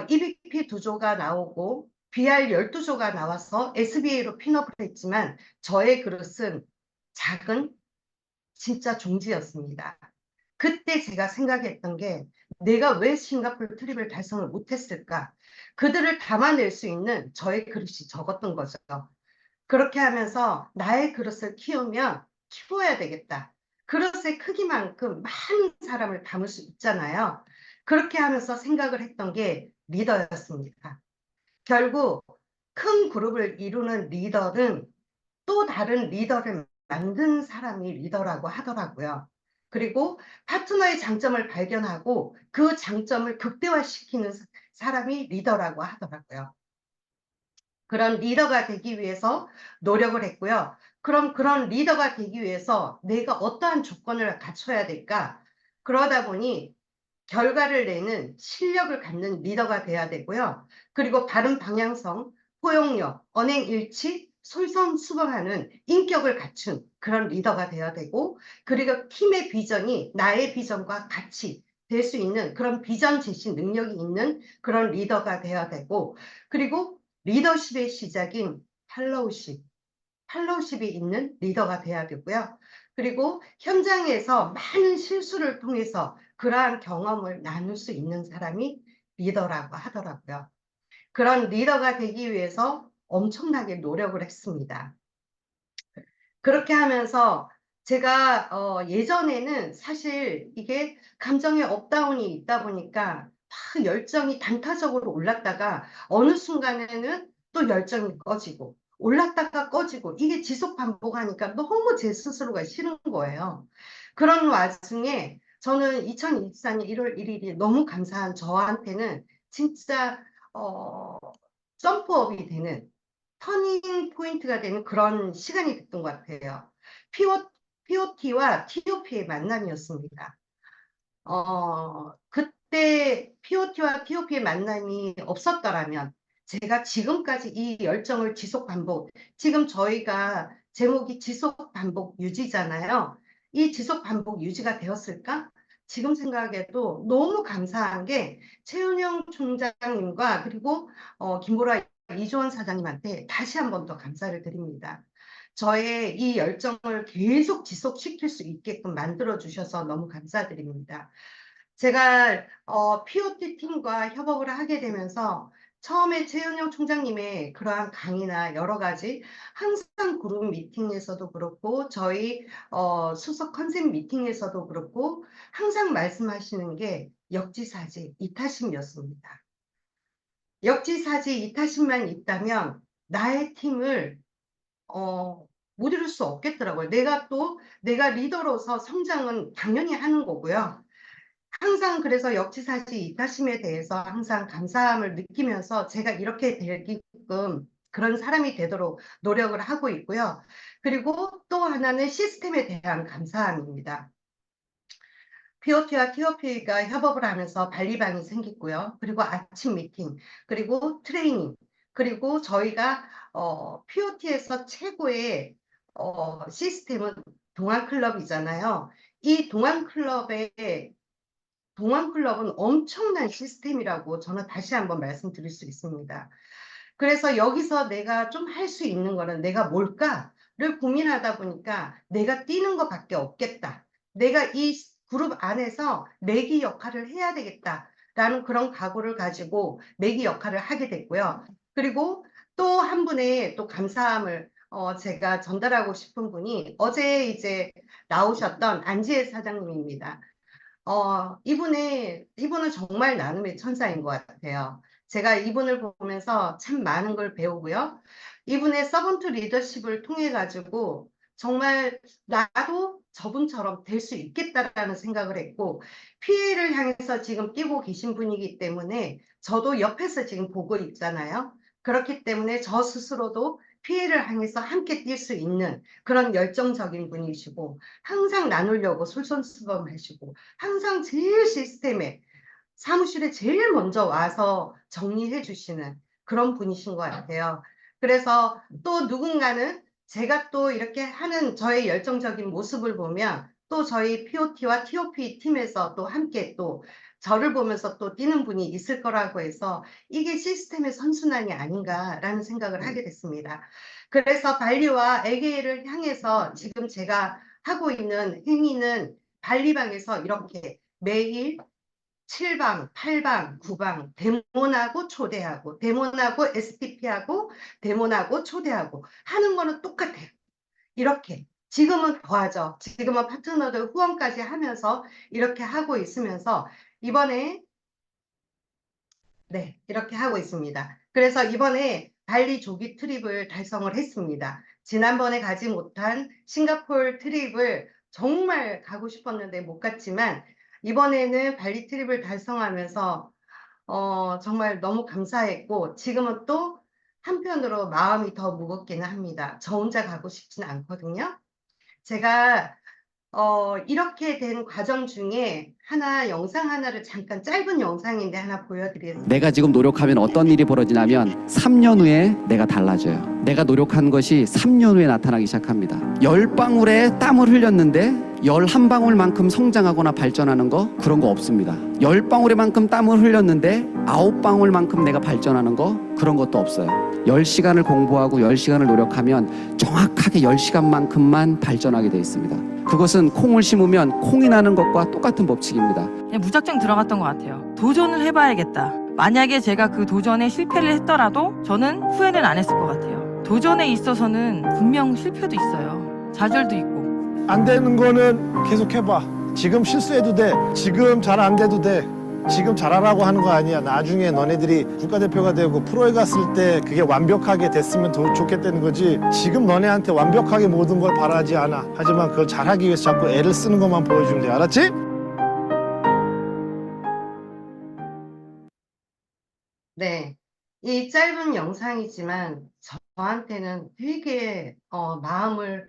EBP 2조가 나오고 BR 12조가 나와서 SBA로 핀업을 했지만 저의 그릇은 작은 진짜 종지였습니다. 그때 제가 생각했던 게 내가 왜 싱가포르 트립을 달성을 못했을까? 그들을 담아낼 수 있는 저의 그릇이 적었던 거죠. 그렇게 하면서 나의 그릇을 키워야 되겠다. 그릇의 크기만큼 많은 사람을 담을 수 있잖아요. 그렇게 하면서 생각을 했던 게 리더였습니다. 결국 큰 그룹을 이루는 리더는 또 다른 리더를 만든 사람이 리더라고 하더라고요. 그리고 파트너의 장점을 발견하고 그 장점을 극대화시키는 사람이 리더라고 하더라고요. 그런 리더가 되기 위해서 노력을 했고요. 그럼 그런 리더가 되기 위해서 내가 어떠한 조건을 갖춰야 될까? 그러다 보니 결과를 내는 실력을 갖는 리더가 돼야 되고요. 그리고 바른 방향성, 포용력, 언행일치, 솔선수범하는 인격을 갖춘 그런 리더가 돼야 되고, 그리고 팀의 비전이 나의 비전과 같이 될 수 있는 그런 비전 제시 능력이 있는 그런 리더가 돼야 되고, 그리고 리더십의 시작인 팔로우십이 있는 리더가 돼야 되고요. 그리고 현장에서 많은 실수를 통해서 그러한 경험을 나눌 수 있는 사람이 리더라고 하더라고요. 그런 리더가 되기 위해서 엄청나게 노력을 했습니다. 그렇게 하면서 제가 예전에는 사실 이게 감정의 업다운이 있다 보니까 막 열정이 단타적으로 올랐다가 어느 순간에는 또 열정이 꺼지고 올랐다가 꺼지고 이게 지속 반복하니까 너무 제 스스로가 싫은 거예요. 그런 와중에 저는 2024년 1월 1일이 너무 감사한 저한테는 진짜 어, 점프업이 되는 터닝 포인트가 되는 그런 시간이 됐던 것 같아요. POT와 TOP의 만남이었습니다. 그때 POT와 TOP의 만남이 없었더라면 제가 지금까지 이 열정을 지속 반복, 지금 저희가 제목이 지속 반복 유지잖아요. 이 지속 반복 유지가 되었을까? 지금 생각해도 너무 감사한 게 최은영 총장님과 그리고 김보라 이조원 사장님한테 다시 한 번 더 감사를 드립니다. 저의 이 열정을 계속 지속시킬 수 있게끔 만들어 주셔서 너무 감사드립니다. 제가 POT 팀과 협업을 하게 되면서 처음에 최은영 총장님의 그러한 강의나 여러 가지 항상 그룹 미팅에서도 그렇고 저희 수석 컨셉 미팅에서도 그렇고 항상 말씀하시는 게 역지사지 이타심이었습니다. 역지사지 이타심만 있다면 나의 팀을 못 이룰 수 없겠더라고요. 내가 리더로서 성장은 당연히 하는 거고요. 항상 그래서 역지사지 이타심에 대해서 항상 감사함을 느끼면서 제가 이렇게 되게끔 그런 사람이 되도록 노력을 하고 있고요. 그리고 또 하나는 시스템에 대한 감사함입니다. POT와 TOP가 협업을 하면서 관리방이 생겼고요. 그리고 아침 미팅, 그리고 트레이닝, 그리고 저희가 POT에서 최고의 시스템은 동안클럽이잖아요. 이 동안클럽은 엄청난 시스템이라고 저는 다시 한번 말씀드릴 수 있습니다. 그래서 여기서 내가 좀 할 수 있는 거는 내가 뭘까를 고민하다 보니까 내가 뛰는 것밖에 없겠다. 내가 이 그룹 안에서 매기 역할을 해야 되겠다라는 그런 각오를 가지고 매기 역할을 하게 됐고요. 그리고 또 한 분의 또 감사함을 제가 전달하고 싶은 분이 어제 이제 나오셨던 안지혜 사장님입니다. 이분은 정말 나눔의 천사인 것 같아요. 제가 이분을 보면서 참 많은 걸 배우고요. 이분의 서번트 리더십을 통해 가지고 정말 나도 저분처럼 될 수 있겠다라는 생각을 했고, 피해를 향해서 지금 뛰고 계신 분이기 때문에 저도 옆에서 지금 보고 있잖아요. 그렇기 때문에 저 스스로도 피해를 향해서 함께 뛸 수 있는 그런 열정적인 분이시고, 항상 나누려고 솔선수범하시고, 항상 제일 시스템에 사무실에 제일 먼저 와서 정리해 주시는 그런 분이신 것 같아요. 그래서 또 누군가는 제가 또 이렇게 하는 저의 열정적인 모습을 보면 또 저희 POT와 TOP 팀에서 또 함께 또 저를 보면서 또 뛰는 분이 있을 거라고 해서 이게 시스템의 선순환이 아닌가라는 생각을 하게 됐습니다. 그래서 발리와 에게이를 향해서 지금 제가 하고 있는 행위는 발리방에서 이렇게 매일 7방, 8방, 9방 데몬하고 초대하고 데몬하고 STP하고 데몬하고 초대하고 하는 거는 똑같아요. 이렇게 지금은 더하죠. 지금은 파트너들 후원까지 하면서 이렇게 하고 있으면서 이번에 네, 이렇게 하고 있습니다. 그래서 이번에 발리 조기 트립을 달성을 했습니다. 지난번에 가지 못한 싱가포르 트립을 정말 가고 싶었는데 못 갔지만 이번에는 발리 트립을 달성하면서 정말 너무 감사했고 지금은 또 한편으로 마음이 더 무겁기는 합니다. 저 혼자 가고 싶지는 않거든요. 제가 이렇게 된 과정 중에 영상 하나를 잠깐 짧은 영상인데 하나 보여드리겠습니다. 내가 지금 노력하면 어떤 일이 벌어지냐면 3년 후에 내가 달라져요. 내가 노력한 것이 3년 후에 나타나기 시작합니다. 10방울의 땀을 흘렸는데 11방울만큼 성장하거나 발전하는 거 그런 거 없습니다. 10방울만큼 땀을 흘렸는데 9방울만큼 내가 발전하는 거 그런 것도 없어요. 10시간을 공부하고 10시간을 노력하면 정확하게 10시간만큼만 발전하게 되어 있습니다. 그것은 콩을 심으면 콩이 나는 것과 똑같은 법칙입니다. 그냥 무작정 들어갔던 것 같아요. 도전을 해봐야겠다. 만약에 제가 그 도전에 실패를 했더라도 저는 후회는 안 했을 것 같아요. 도전에 있어서는 분명 실패도 있어요. 좌절도 있고. 안 되는 거는 계속 해봐. 지금 실수해도 돼. 지금 잘 안 돼도 돼. 지금 잘하라고 하는 거 아니야. 나중에 너네들이 국가대표가 되고 프로에 갔을 때 그게 완벽하게 됐으면 더 좋겠다는 거지. 지금 너네한테 완벽하게 모든 걸 바라지 않아. 하지만 그걸 잘하기 위해서 자꾸 애를 쓰는 것만 보여주면 돼. 알았지? 네, 이 짧은 영상이지만 저한테는 되게 마음을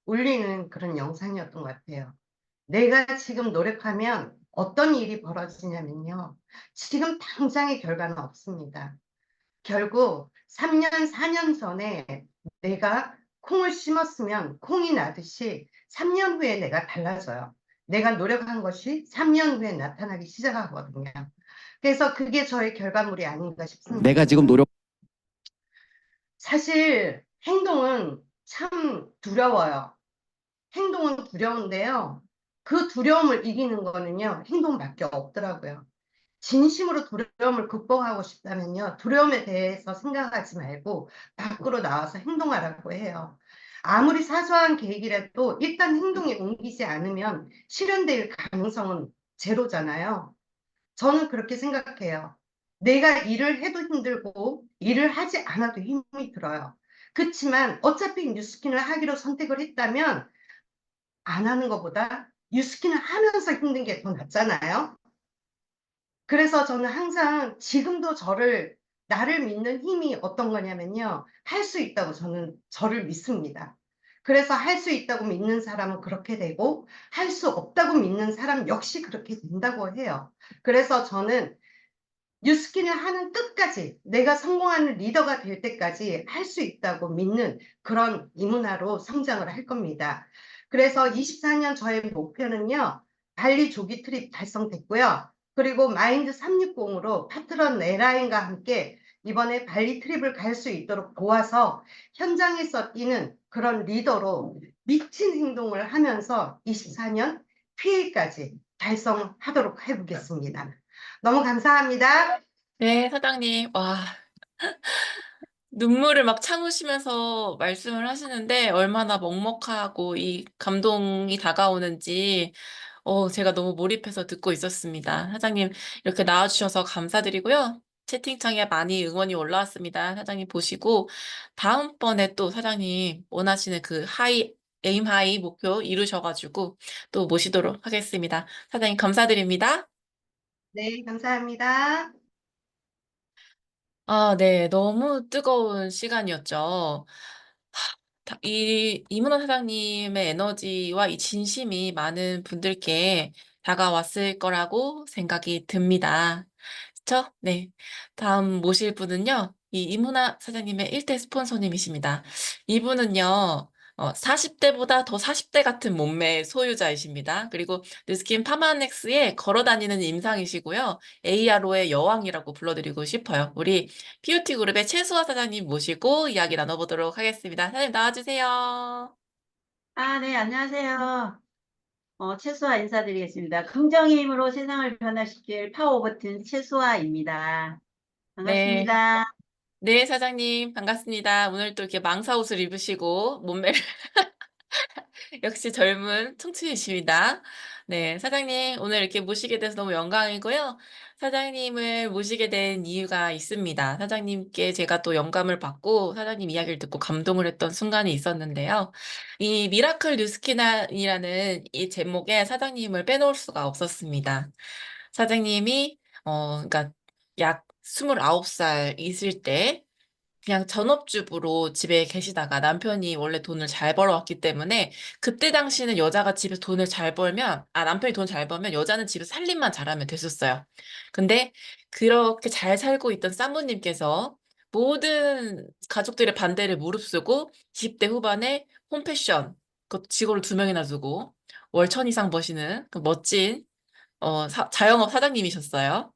울리는 그런 영상이었던 것 같아요. 내가 지금 노력하면 어떤 일이 벌어지냐면요. 지금 당장의 결과는 없습니다. 결국 3년, 4년 전에 내가 콩을 심었으면 콩이 나듯이 3년 후에 내가 달라져요. 내가 노력한 것이 3년 후에 나타나기 시작하거든요. 그래서 그게 저의 결과물이 아닌가 싶습니다. 내가 지금 노력 사실 행동은 참 두려워요. 행동은 두려운데요. 그 두려움을 이기는 거는요, 행동밖에 없더라고요. 진심으로 두려움을 극복하고 싶다면요, 두려움에 대해서 생각하지 말고 밖으로 나와서 행동하라고 해요. 아무리 사소한 계획이라도 일단 행동에 옮기지 않으면 실현될 가능성은 제로잖아요. 저는 그렇게 생각해요. 내가 일을 해도 힘들고 일을 하지 않아도 힘이 들어요. 그렇지만 어차피 뉴스킨을 하기로 선택을 했다면 안 하는 것보다 뉴스킨을 하면서 힘든 게 더 낫잖아요. 그래서 저는 항상 지금도 나를 믿는 힘이 어떤 거냐면요. 할 수 있다고 저는 저를 믿습니다. 그래서 할 수 있다고 믿는 사람은 그렇게 되고 할 수 없다고 믿는 사람 역시 그렇게 된다고 해요. 그래서 저는 뉴스킨을 하는 끝까지 내가 성공하는 리더가 될 때까지 할 수 있다고 믿는 그런 이문화로 성장을 할 겁니다. 그래서 24년 저의 목표는요. 발리 조기 트립 달성됐고요. 그리고 마인드 360으로 파트너 네라인과 함께 이번에 발리 트립을 갈 수 있도록 도와서 현장에서 뛰는 그런 리더로 미친 행동을 하면서 24년 PA까지 달성하도록 해보겠습니다. 너무 감사합니다. 네, 사장님. 와, 눈물을 막 참으시면서 말씀을 하시는데 얼마나 먹먹하고 이 감동이 다가오는지 제가 너무 몰입해서 듣고 있었습니다. 사장님 이렇게 나와주셔서 감사드리고요. 채팅창에 많이 응원이 올라왔습니다. 사장님 보시고 다음번에 또 사장님 원하시는 그 에임 하이 목표 이루셔가지고 또 모시도록 하겠습니다. 사장님 감사드립니다. 네, 감사합니다. 아, 네. 너무 뜨거운 시간이었죠. 이문호 사장님의 에너지와 이 진심이 많은 분들께 다가왔을 거라고 생각이 듭니다. 그쵸? 네. 다음 모실 분은요, 이 이문화 사장님의 1대 스폰서님이십니다. 이분은요, 40대보다 더 40대 같은 몸매의 소유자이십니다. 그리고 느스킨 파마넥스에 걸어 다니는 임상이시고요. ARO의 여왕이라고 불러드리고 싶어요. 우리 POT 그룹의 최수아 사장님 모시고 이야기 나눠보도록 하겠습니다. 사장님 나와주세요. 네, 안녕하세요. 최수아 인사드리겠습니다. 긍정의 힘으로 세상을 변화시킬 파워 버튼 최수아입니다. 네. 반갑습니다. 네, 사장님 반갑습니다. 오늘 또 이렇게 망사 옷을 입으시고 몸매를 역시 젊은 청춘이십니다. 네, 사장님, 오늘 이렇게 모시게 돼서 너무 영광이고요. 사장님을 모시게 된 이유가 있습니다. 사장님께 제가 또 영감을 받고 사장님 이야기를 듣고 감동을 했던 순간이 있었는데요. 이 미라클 뉴스키나이라는 이 제목에 사장님을 빼놓을 수가 없었습니다. 사장님이, 그러니까 약 29살 있을 때 그냥 전업주부로 집에 계시다가 남편이 원래 돈을 잘 벌어왔기 때문에 그때 당시는 여자가 집에서 돈을 잘 벌면, 남편이 돈 잘 벌면 여자는 집에서 살림만 잘하면 됐었어요. 근데 그렇게 잘 살고 있던 쌍부님께서 모든 가족들의 반대를 무릅쓰고 20대 후반에 홈패션, 그 직원을 2명이나 두고 월 1,000 이상 버시는 그 멋진 자영업 사장님이셨어요.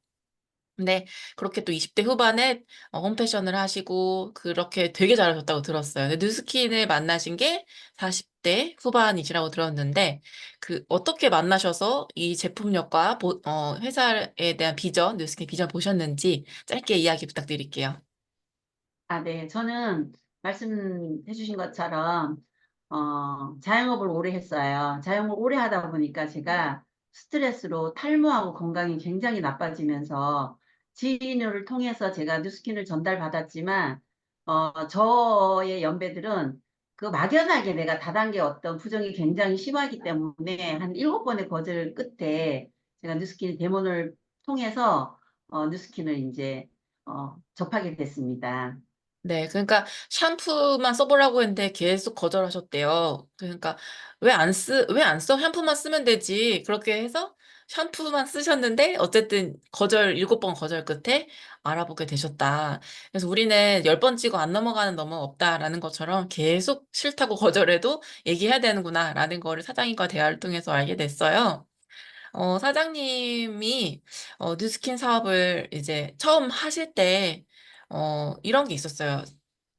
근데 그렇게 또 20대 후반에 홈패션을 하시고 그렇게 되게 잘하셨다고 들었어요. 근데 뉴스킨을 만나신 게 40대 후반이시라고 들었는데 그 어떻게 만나셔서 이 제품력과 회사에 대한 비전, 뉴스킨 비전 보셨는지 짧게 이야기 부탁드릴게요. 아, 네. 저는 말씀해 주신 것처럼, 자영업을 오래 했어요. 자영업을 오래 하다 보니까 제가 스트레스로 탈모하고 건강이 굉장히 나빠지면서 지인을 통해서 제가 뉴스킨을 전달받았지만, 저의 연배들은 그 막연하게 내가 다단계 어떤 부정이 굉장히 심하기 때문에 한 7번의 거절 끝에 제가 뉴스킨 데모를 통해서, 뉴스킨을 이제, 접하게 됐습니다. 네, 그러니까 샴푸만 써보라고 했는데 계속 거절하셨대요. 그러니까 왜 안 써? 샴푸만 쓰면 되지. 그렇게 해서 샴푸만 쓰셨는데 어쨌든 7번 거절 끝에 알아보게 되셨다. 그래서 우리는 10번 찍어 안 넘어가는 넘어 없다라는 것처럼 계속 싫다고 거절해도 얘기해야 되는구나라는 거를 사장님과 대화를 통해서 알게 됐어요. 사장님이 뉴스킨 사업을 이제 처음 하실 때 이런 게 있었어요.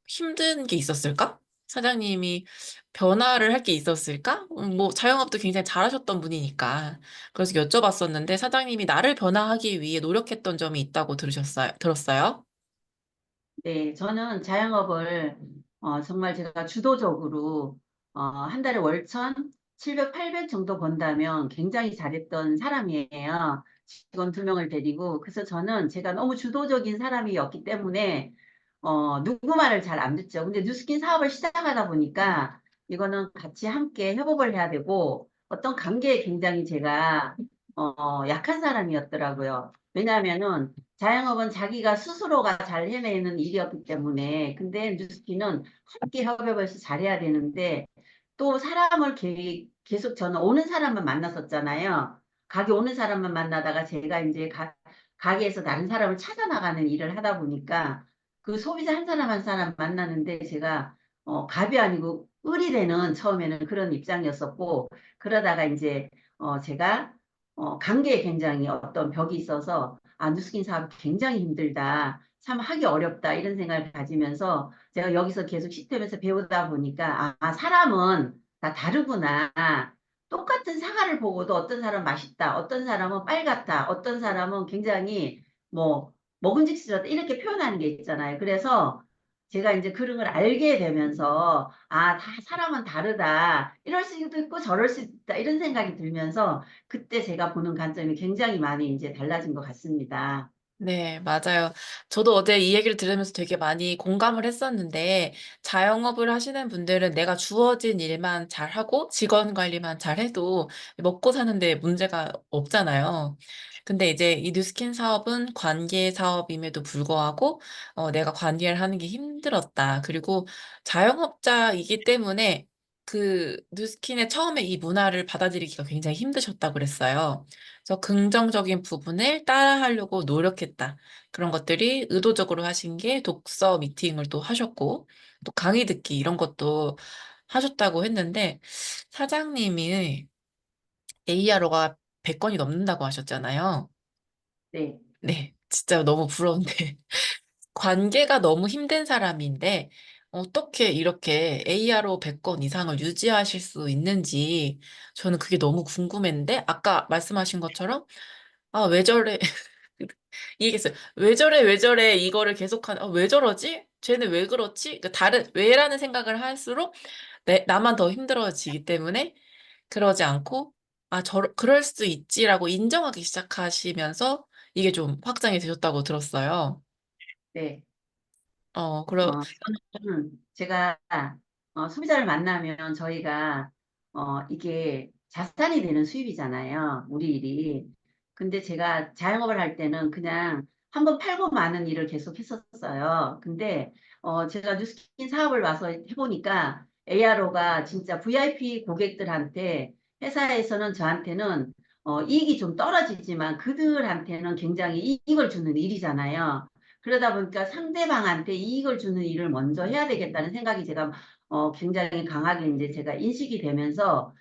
힘든 게 있었을까? 사장님이 변화를 할 게 있었을까? 뭐 자영업도 굉장히 잘하셨던 분이니까. 그래서 여쭤봤었는데 사장님이 나를 변화하기 위해 노력했던 점이 있다고 들었어요? 네, 저는 자영업을 정말 제가 주도적으로 한 달에 월천 700, 800 정도 번다면 굉장히 잘했던 사람이에요. 직원 2명을 데리고. 그래서 저는 제가 너무 주도적인 사람이었기 때문에 누구 말을 잘 안 듣죠. 근데 뉴스킨 사업을 시작하다 보니까 이거는 같이 함께 협업을 해야 되고 어떤 관계에 굉장히 제가 약한 사람이었더라고요. 왜냐하면은 자영업은 자기가 스스로가 잘 해내는 일이었기 때문에 근데 뉴스킨은 함께 협업해서 잘해야 되는데 또 사람을 계속 저는 오는 사람만 만났었잖아요. 가게 오는 사람만 만나다가 제가 이제 가게에서 다른 사람을 찾아 나가는 일을 하다 보니까 그 소비자 한 사람 한 사람 만나는데 제가 갑이 아니고 을이 되는 처음에는 그런 입장이었었고 그러다가 이제 제가 관계에 굉장히 어떤 벽이 있어서 아 뉴스킨 사업이 굉장히 힘들다. 참 하기 어렵다 이런 생각을 가지면서 제가 여기서 계속 시스템에서 배우다 보니까 사람은 다 다르구나. 똑같은 사과를 보고도 어떤 사람은 맛있다, 어떤 사람은 빨갛다, 어떤 사람은 굉장히 뭐 먹음직스럽다 이렇게 표현하는 게 있잖아요. 그래서 제가 이제 그런 걸 알게 되면서 다 사람은 다르다. 이럴 수도 있고 저럴 수도 있다. 이런 생각이 들면서 그때 제가 보는 관점이 굉장히 많이 이제 달라진 것 같습니다. 네, 맞아요. 저도 어제 이 얘기를 들으면서 되게 많이 공감을 했었는데, 자영업을 하시는 분들은 내가 주어진 일만 잘하고 직원 관리만 잘해도 먹고 사는데 문제가 없잖아요. 근데 이제 이 뉴스킨 사업은 관계 사업임에도 불구하고, 내가 관리를 하는 게 힘들었다. 그리고 자영업자이기 때문에 그 뉴스킨의 처음에 이 문화를 받아들이기가 굉장히 힘드셨다고 그랬어요. 그래서 긍정적인 부분을 따라하려고 노력했다. 그런 것들이 의도적으로 하신 게 독서 미팅을 또 하셨고, 또 강의 듣기 이런 것도 하셨다고 했는데, 사장님이 ARO가 100건이 넘는다고 하셨잖아요. 네. 네, 진짜 너무 부러운데. 관계가 너무 힘든 사람인데, 어떻게 이렇게 ARO 100건 이상을 유지하실 수 있는지, 저는 그게 너무 궁금했는데, 아까 말씀하신 것처럼, 왜 저래? 이 얘기했어요. 왜 저래? 이거를 왜 저러지? 쟤는 왜 그렇지? 왜라는 생각을 할수록 나만 더 힘들어지기 때문에 그러지 않고, 그럴 수 있지라고 인정하기 시작하시면서 이게 좀 확장이 되셨다고 들었어요. 네. 어, 그러, 저는 제가 소비자를 만나면 저희가 이게 자산이 되는 수입이잖아요. 우리 일이. 근데 제가 자영업을 할 때는 그냥 한번 팔고 마는 일을 계속 했었어요. 근데 제가 뉴스킨 사업을 와서 해보니까 ARO가 진짜 VIP 고객들한테 회사에서는 저한테는 이익이 좀 떨어지지만 그들한테는 굉장히 이익을 주는 일이잖아요. 그러다 보니까 상대방한테 이익을 주는 일을 먼저 해야 되겠다는 생각이 제가 굉장히 강하게 이제 제가 인식이 되면서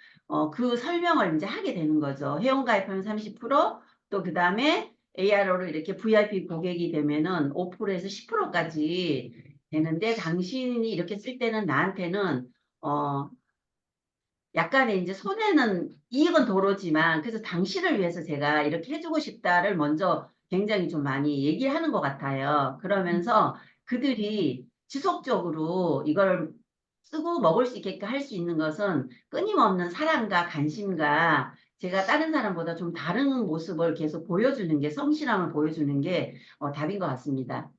그 설명을 이제 하게 되는 거죠. 회원가입하면 30%, 또 그다음에 ARO를 이렇게 VIP 고객이 되면은 5%에서 10%까지 되는데 당신이 이렇게 쓸 때는 나한테는 어 약간의 이제 손해는 이익은 덜어지만 그래서 당신을 위해서 제가 이렇게 해주고 싶다를 먼저 굉장히 좀 많이 얘기하는 것 같아요. 그러면서 그들이 지속적으로 이걸 쓰고 먹을 수 있게끔 할 수 있는 것은 끊임없는 사랑과 관심과 제가 다른 사람보다 좀 다른 모습을 계속 보여주는 게 성실함을 보여주는 게 답인 것 같습니다.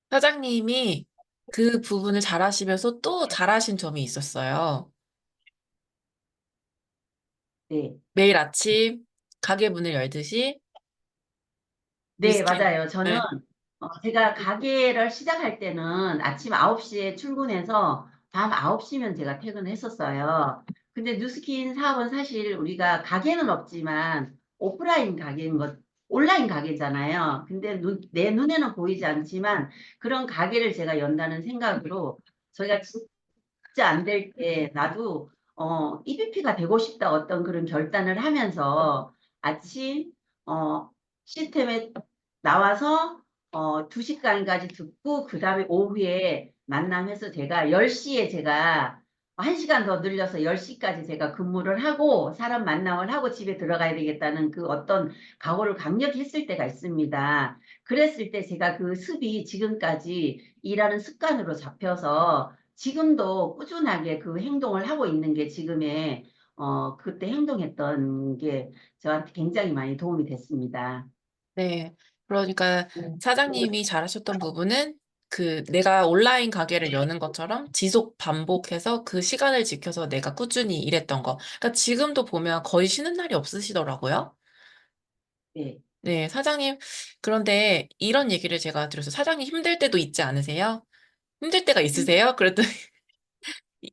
사장님이 그 부분을 잘하시면서 또 잘하신 점이 있었어요. 네. 매일 아침 가게 문을 열듯이 네, 뉴스킨, 맞아요. 저는 네. 제가 가게를 시작할 때는 아침 9시에 출근해서 밤 9시면 제가 퇴근을 했었어요. 근데 뉴스킨 사업은 사실 우리가 가게는 없지만 오프라인 가게인 것, 온라인 가게잖아요. 근데 내 눈에는 보이지 않지만 그런 가게를 제가 연다는 생각으로 저희가 진짜 안 될 때 나도 EVP가 되고 싶다 어떤 그런 결단을 하면서 아침 시스템에 나와서 2시간까지 듣고 그다음에 오후에 만남해서 제가 10시에 제가 1시간 더 늘려서 10시까지 제가 근무를 하고 사람 만남을 하고 집에 들어가야 되겠다는 그 어떤 각오를 강력히 했을 때가 있습니다. 그랬을 때 제가 그 습이 지금까지 일하는 습관으로 잡혀서 지금도 꾸준하게 그 행동을 하고 있는 게 지금의 그때 행동했던 게 저한테 굉장히 많이 도움이 됐습니다. 네. 그러니까 사장님이 잘하셨던 부분은 내가 온라인 가게를 여는 것처럼 지속 반복해서 그 시간을 지켜서 내가 꾸준히 일했던 거. 그러니까 지금도 보면 거의 쉬는 날이 없으시더라고요. 네. 네, 사장님. 그런데 이런 얘기를 제가 들었어요. 사장님 힘들 때도 있지 않으세요? 힘들 때가 있으세요? 그랬더니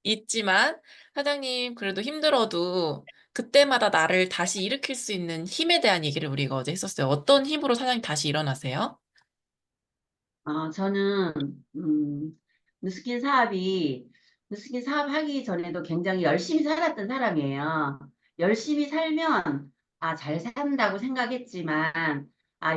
있지만 사장님 그래도 힘들어도 그때마다 나를 다시 일으킬 수 있는 힘에 대한 얘기를 우리가 어제 했었어요. 어떤 힘으로 사장님 다시 일어나세요? 저는 누스킨 사업이 누스킨 사업 하기 전에도 굉장히 열심히 살았던 사람이에요. 열심히 살면 잘 산다고 생각했지만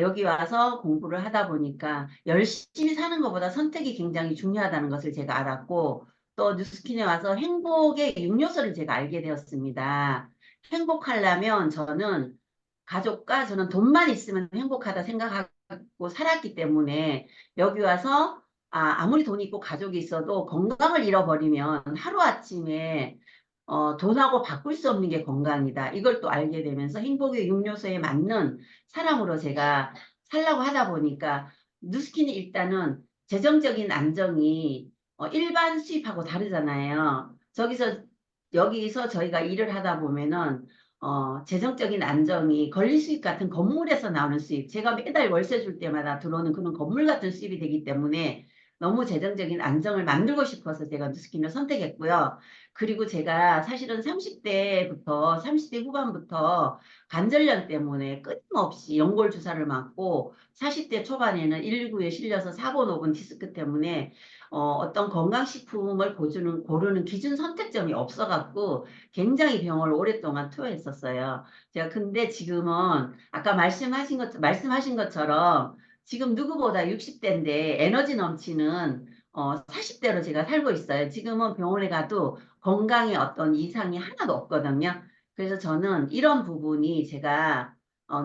여기 와서 공부를 하다 보니까 열심히 사는 것보다 선택이 굉장히 중요하다는 것을 제가 알았고 또 누스킨에 와서 행복의 6요소를 제가 알게 되었습니다. 행복하려면 저는 돈만 있으면 행복하다 생각하고 살았기 때문에 여기 와서 아무리 돈이 있고 가족이 있어도 건강을 잃어버리면 하루아침에 돈하고 바꿀 수 없는 게 건강이다. 이걸 또 알게 되면서 행복의 6요소에 맞는 사람으로 제가 살라고 하다 보니까 누스킨이 일단은 재정적인 안정이 일반 수입하고 다르잖아요. 여기서 저희가 일을 하다 보면은 재정적인 안정이 권리 수입 같은 건물에서 나오는 수입, 제가 매달 월세 줄 때마다 들어오는 그런 건물 같은 수입이 되기 때문에 너무 재정적인 안정을 만들고 싶어서 제가 뉴스킨을 선택했고요. 그리고 제가 사실은 30대 후반부터 관절염 때문에 끊임없이 연골 주사를 맞고 40대 초반에는 119에 실려서 사고 녹은 디스크 때문에 어떤 건강식품을 고르는 기준 선택점이 없어갖고 굉장히 병을 오랫동안 투여했었어요. 제가 근데 지금은 아까 말씀하신 것처럼 지금 누구보다 60대인데 에너지 넘치는 40대로 제가 살고 있어요. 지금은 병원에 가도 건강에 어떤 이상이 하나도 없거든요. 그래서 저는 이런 부분이 제가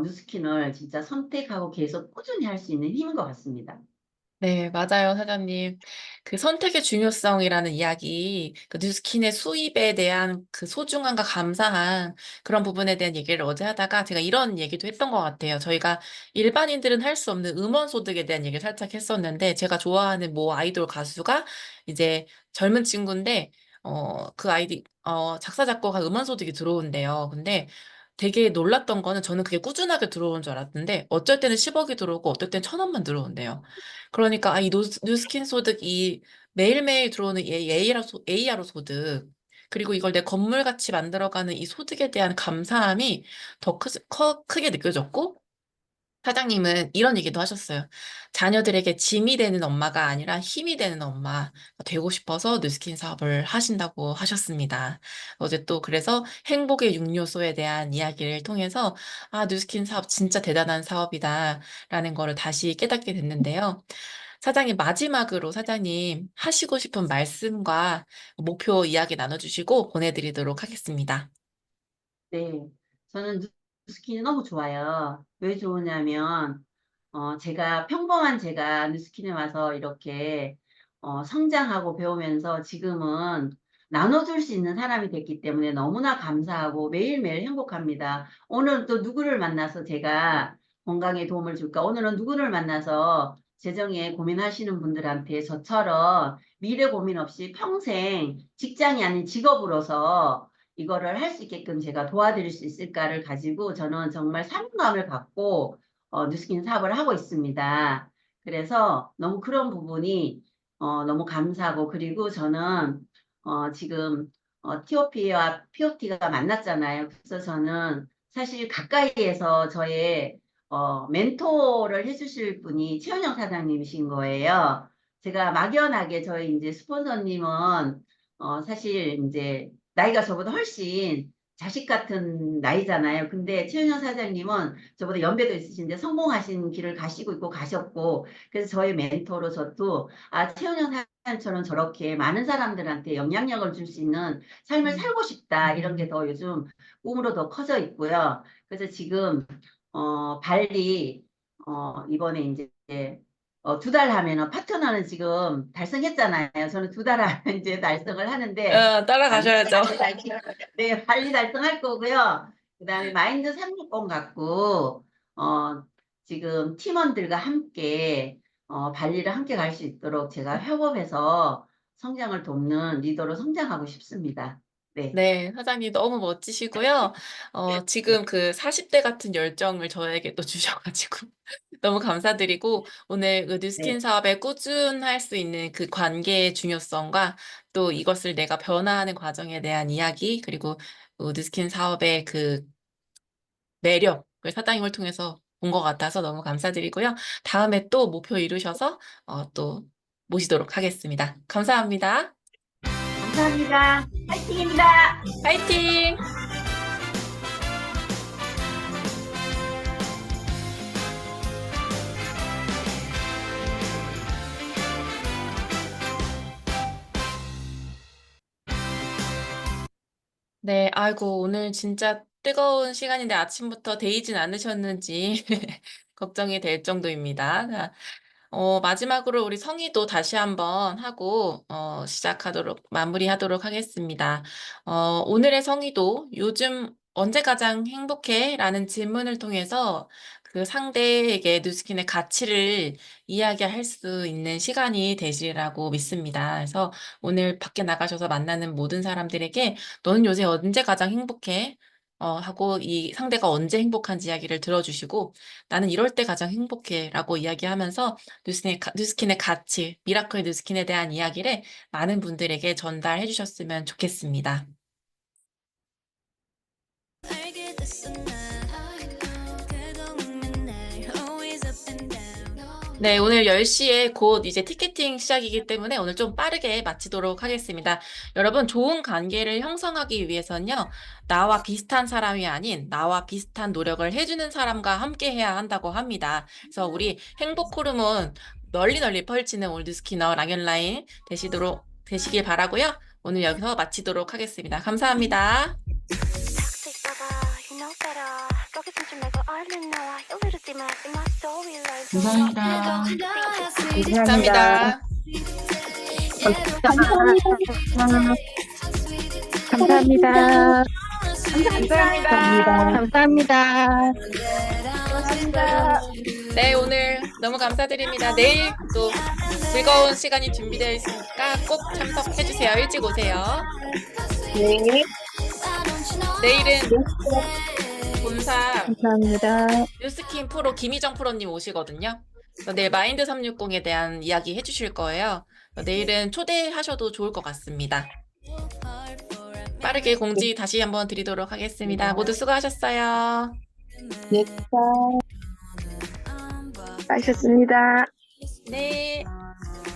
뉴스킨을 진짜 선택하고 계속 꾸준히 할 수 있는 힘인 것 같습니다. 네, 맞아요, 사장님. 그 선택의 중요성이라는 이야기, 그 뉴스킨의 수입에 대한 그 소중함과 감사한 그런 부분에 대한 얘기를 어제 하다가 제가 이런 얘기도 했던 것 같아요. 저희가 일반인들은 할 수 없는 음원 소득에 대한 얘기를 살짝 했었는데, 제가 좋아하는 모 아이돌 가수가 이제 젊은 친구인데, 그 작사, 작곡가 음원 소득이 들어온대요. 근데 되게 놀랐던 거는 저는 그게 꾸준하게 들어오는 줄 알았는데, 어쩔 때는 10억이 들어오고, 어떨 땐 1,000원만 들어온대요. 그러니까 이 뉴스킨 소득이 매일매일 들어오는 AR 소득 그리고 이걸 내 건물 같이 만들어가는 이 소득에 대한 감사함이 더 크게 느껴졌고 사장님은 이런 얘기도 하셨어요. 자녀들에게 짐이 되는 엄마가 아니라 힘이 되는 엄마가 되고 싶어서 뉴스킨 사업을 하신다고 하셨습니다. 어제 또 그래서 행복의 6요소에 대한 이야기를 통해서 뉴스킨 사업 진짜 대단한 사업이다라는 거를 다시 깨닫게 됐는데요. 사장님, 마지막으로 사장님 하시고 싶은 말씀과 목표 이야기 나눠주시고 보내드리도록 하겠습니다. 네, 저는 뉴스킨이 너무 좋아요. 왜 좋으냐면, 제가 뉴스킨에 와서 이렇게 성장하고 배우면서 지금은 나눠줄 수 있는 사람이 됐기 때문에 너무나 감사하고 매일매일 행복합니다. 오늘은 또 누구를 만나서 제가 건강에 도움을 줄까? 오늘은 누구를 만나서 재정에 고민하시는 분들한테 저처럼 미래 고민 없이 평생 직장이 아닌 직업으로서 이거를 할 수 있게끔 제가 도와드릴 수 있을까를 가지고 저는 정말 사명감을 갖고 뉴스킨 사업을 하고 있습니다. 그래서 너무 그런 부분이 너무 감사하고 그리고 저는 지금 TOP와 POT가 만났잖아요. 그래서 저는 사실 가까이에서 저의 멘토를 해주실 분이 최은영 사장님이신 거예요. 제가 막연하게 저희 이제 스폰서님은 사실 이제 나이가 저보다 훨씬 자식 같은 나이잖아요. 근데 최은영 사장님은 저보다 연배도 있으신데 성공하신 길을 가시고 있고 가셨고, 그래서 저의 멘토로 저도, 최은영 사장님처럼 저렇게 많은 사람들한테 영향력을 줄 수 있는 삶을 살고 싶다. 이런 게 더 요즘 꿈으로 더 커져 있고요. 그래서 지금, 발리, 이번에 이제, 2달 하면은 파트너는 지금 달성했잖아요. 저는 2달 하면 이제 달성을 하는데, 따라가셔야죠. 네, 빨리 달성할 거고요. 그다음에 마인드 360 갖고 지금 팀원들과 함께 발리를 함께 갈 수 있도록 제가 협업해서 성장을 돕는 리더로 성장하고 싶습니다. 네. 네, 사장님 너무 멋지시고요. 지금 그 40대 같은 열정을 저에게 또 주셔가지고 너무 감사드리고 오늘 그 네. 뉴스킨 사업에 꾸준할 수 있는 그 관계의 중요성과 또 이것을 내가 변화하는 과정에 대한 이야기 그리고 뉴스킨 사업의 그 매력을 사장님을 통해서 본 것 같아서 너무 감사드리고요. 다음에 또 목표 이루셔서 또 모시도록 하겠습니다. 감사합니다. 감사합니다. 파이팅입니다. 파이팅! 네, 아이고, 오늘 진짜 뜨거운 시간인데 아침부터 데이진 않으셨는지 걱정이 될 정도입니다. 자, 마지막으로 우리 성의도 다시 한번 하고, 마무리하도록 하겠습니다. 오늘의 성의도 요즘 언제 가장 행복해? 라는 질문을 통해서 그 상대에게 뉴스킨의 가치를 이야기할 수 있는 시간이 되시라고 믿습니다. 그래서 오늘 밖에 나가셔서 만나는 모든 사람들에게 너는 요새 언제 가장 행복해? 하고 이 상대가 언제 행복한지 이야기를 들어주시고 나는 이럴 때 가장 행복해 라고 이야기하면서 뉴스킨의 가치, 미라클 뉴스킨에 대한 이야기를 많은 분들에게 전달해 주셨으면 좋겠습니다. 네, 오늘 10시에 곧 이제 티켓팅 시작이기 때문에 오늘 좀 빠르게 마치도록 하겠습니다. 여러분, 좋은 관계를 형성하기 위해서는요, 나와 비슷한 사람이 아닌 나와 비슷한 노력을 해주는 사람과 함께 해야 한다고 합니다. 그래서 우리 행복 호르몬 널리 널리 펼치는 올드스키너 랑현라인 되시길 바라고요. 오늘 여기서 마치도록 하겠습니다. 감사합니다. Toxic lover, you know better. 감사합니다. 감사합니다. 감사합니다. 감사합니다. 네, 오늘 너무 감사드립니다. 내일 또 즐거운 시간이 준비되어 있으니까 꼭 참석해주세요. 일찍 오세요. 네, 내일은 본사 감사합니다. 뉴스킨 프로 김희정 프로님 오시거든요. 그래서 내일 마인드 360에 대한 이야기 해주실 거예요. 내일은 초대하셔도 좋을 것 같습니다. 빠르게 공지 다시 한번 드리도록 하겠습니다. 모두 수고하셨어요. 네, 수고하셨습니다. 네.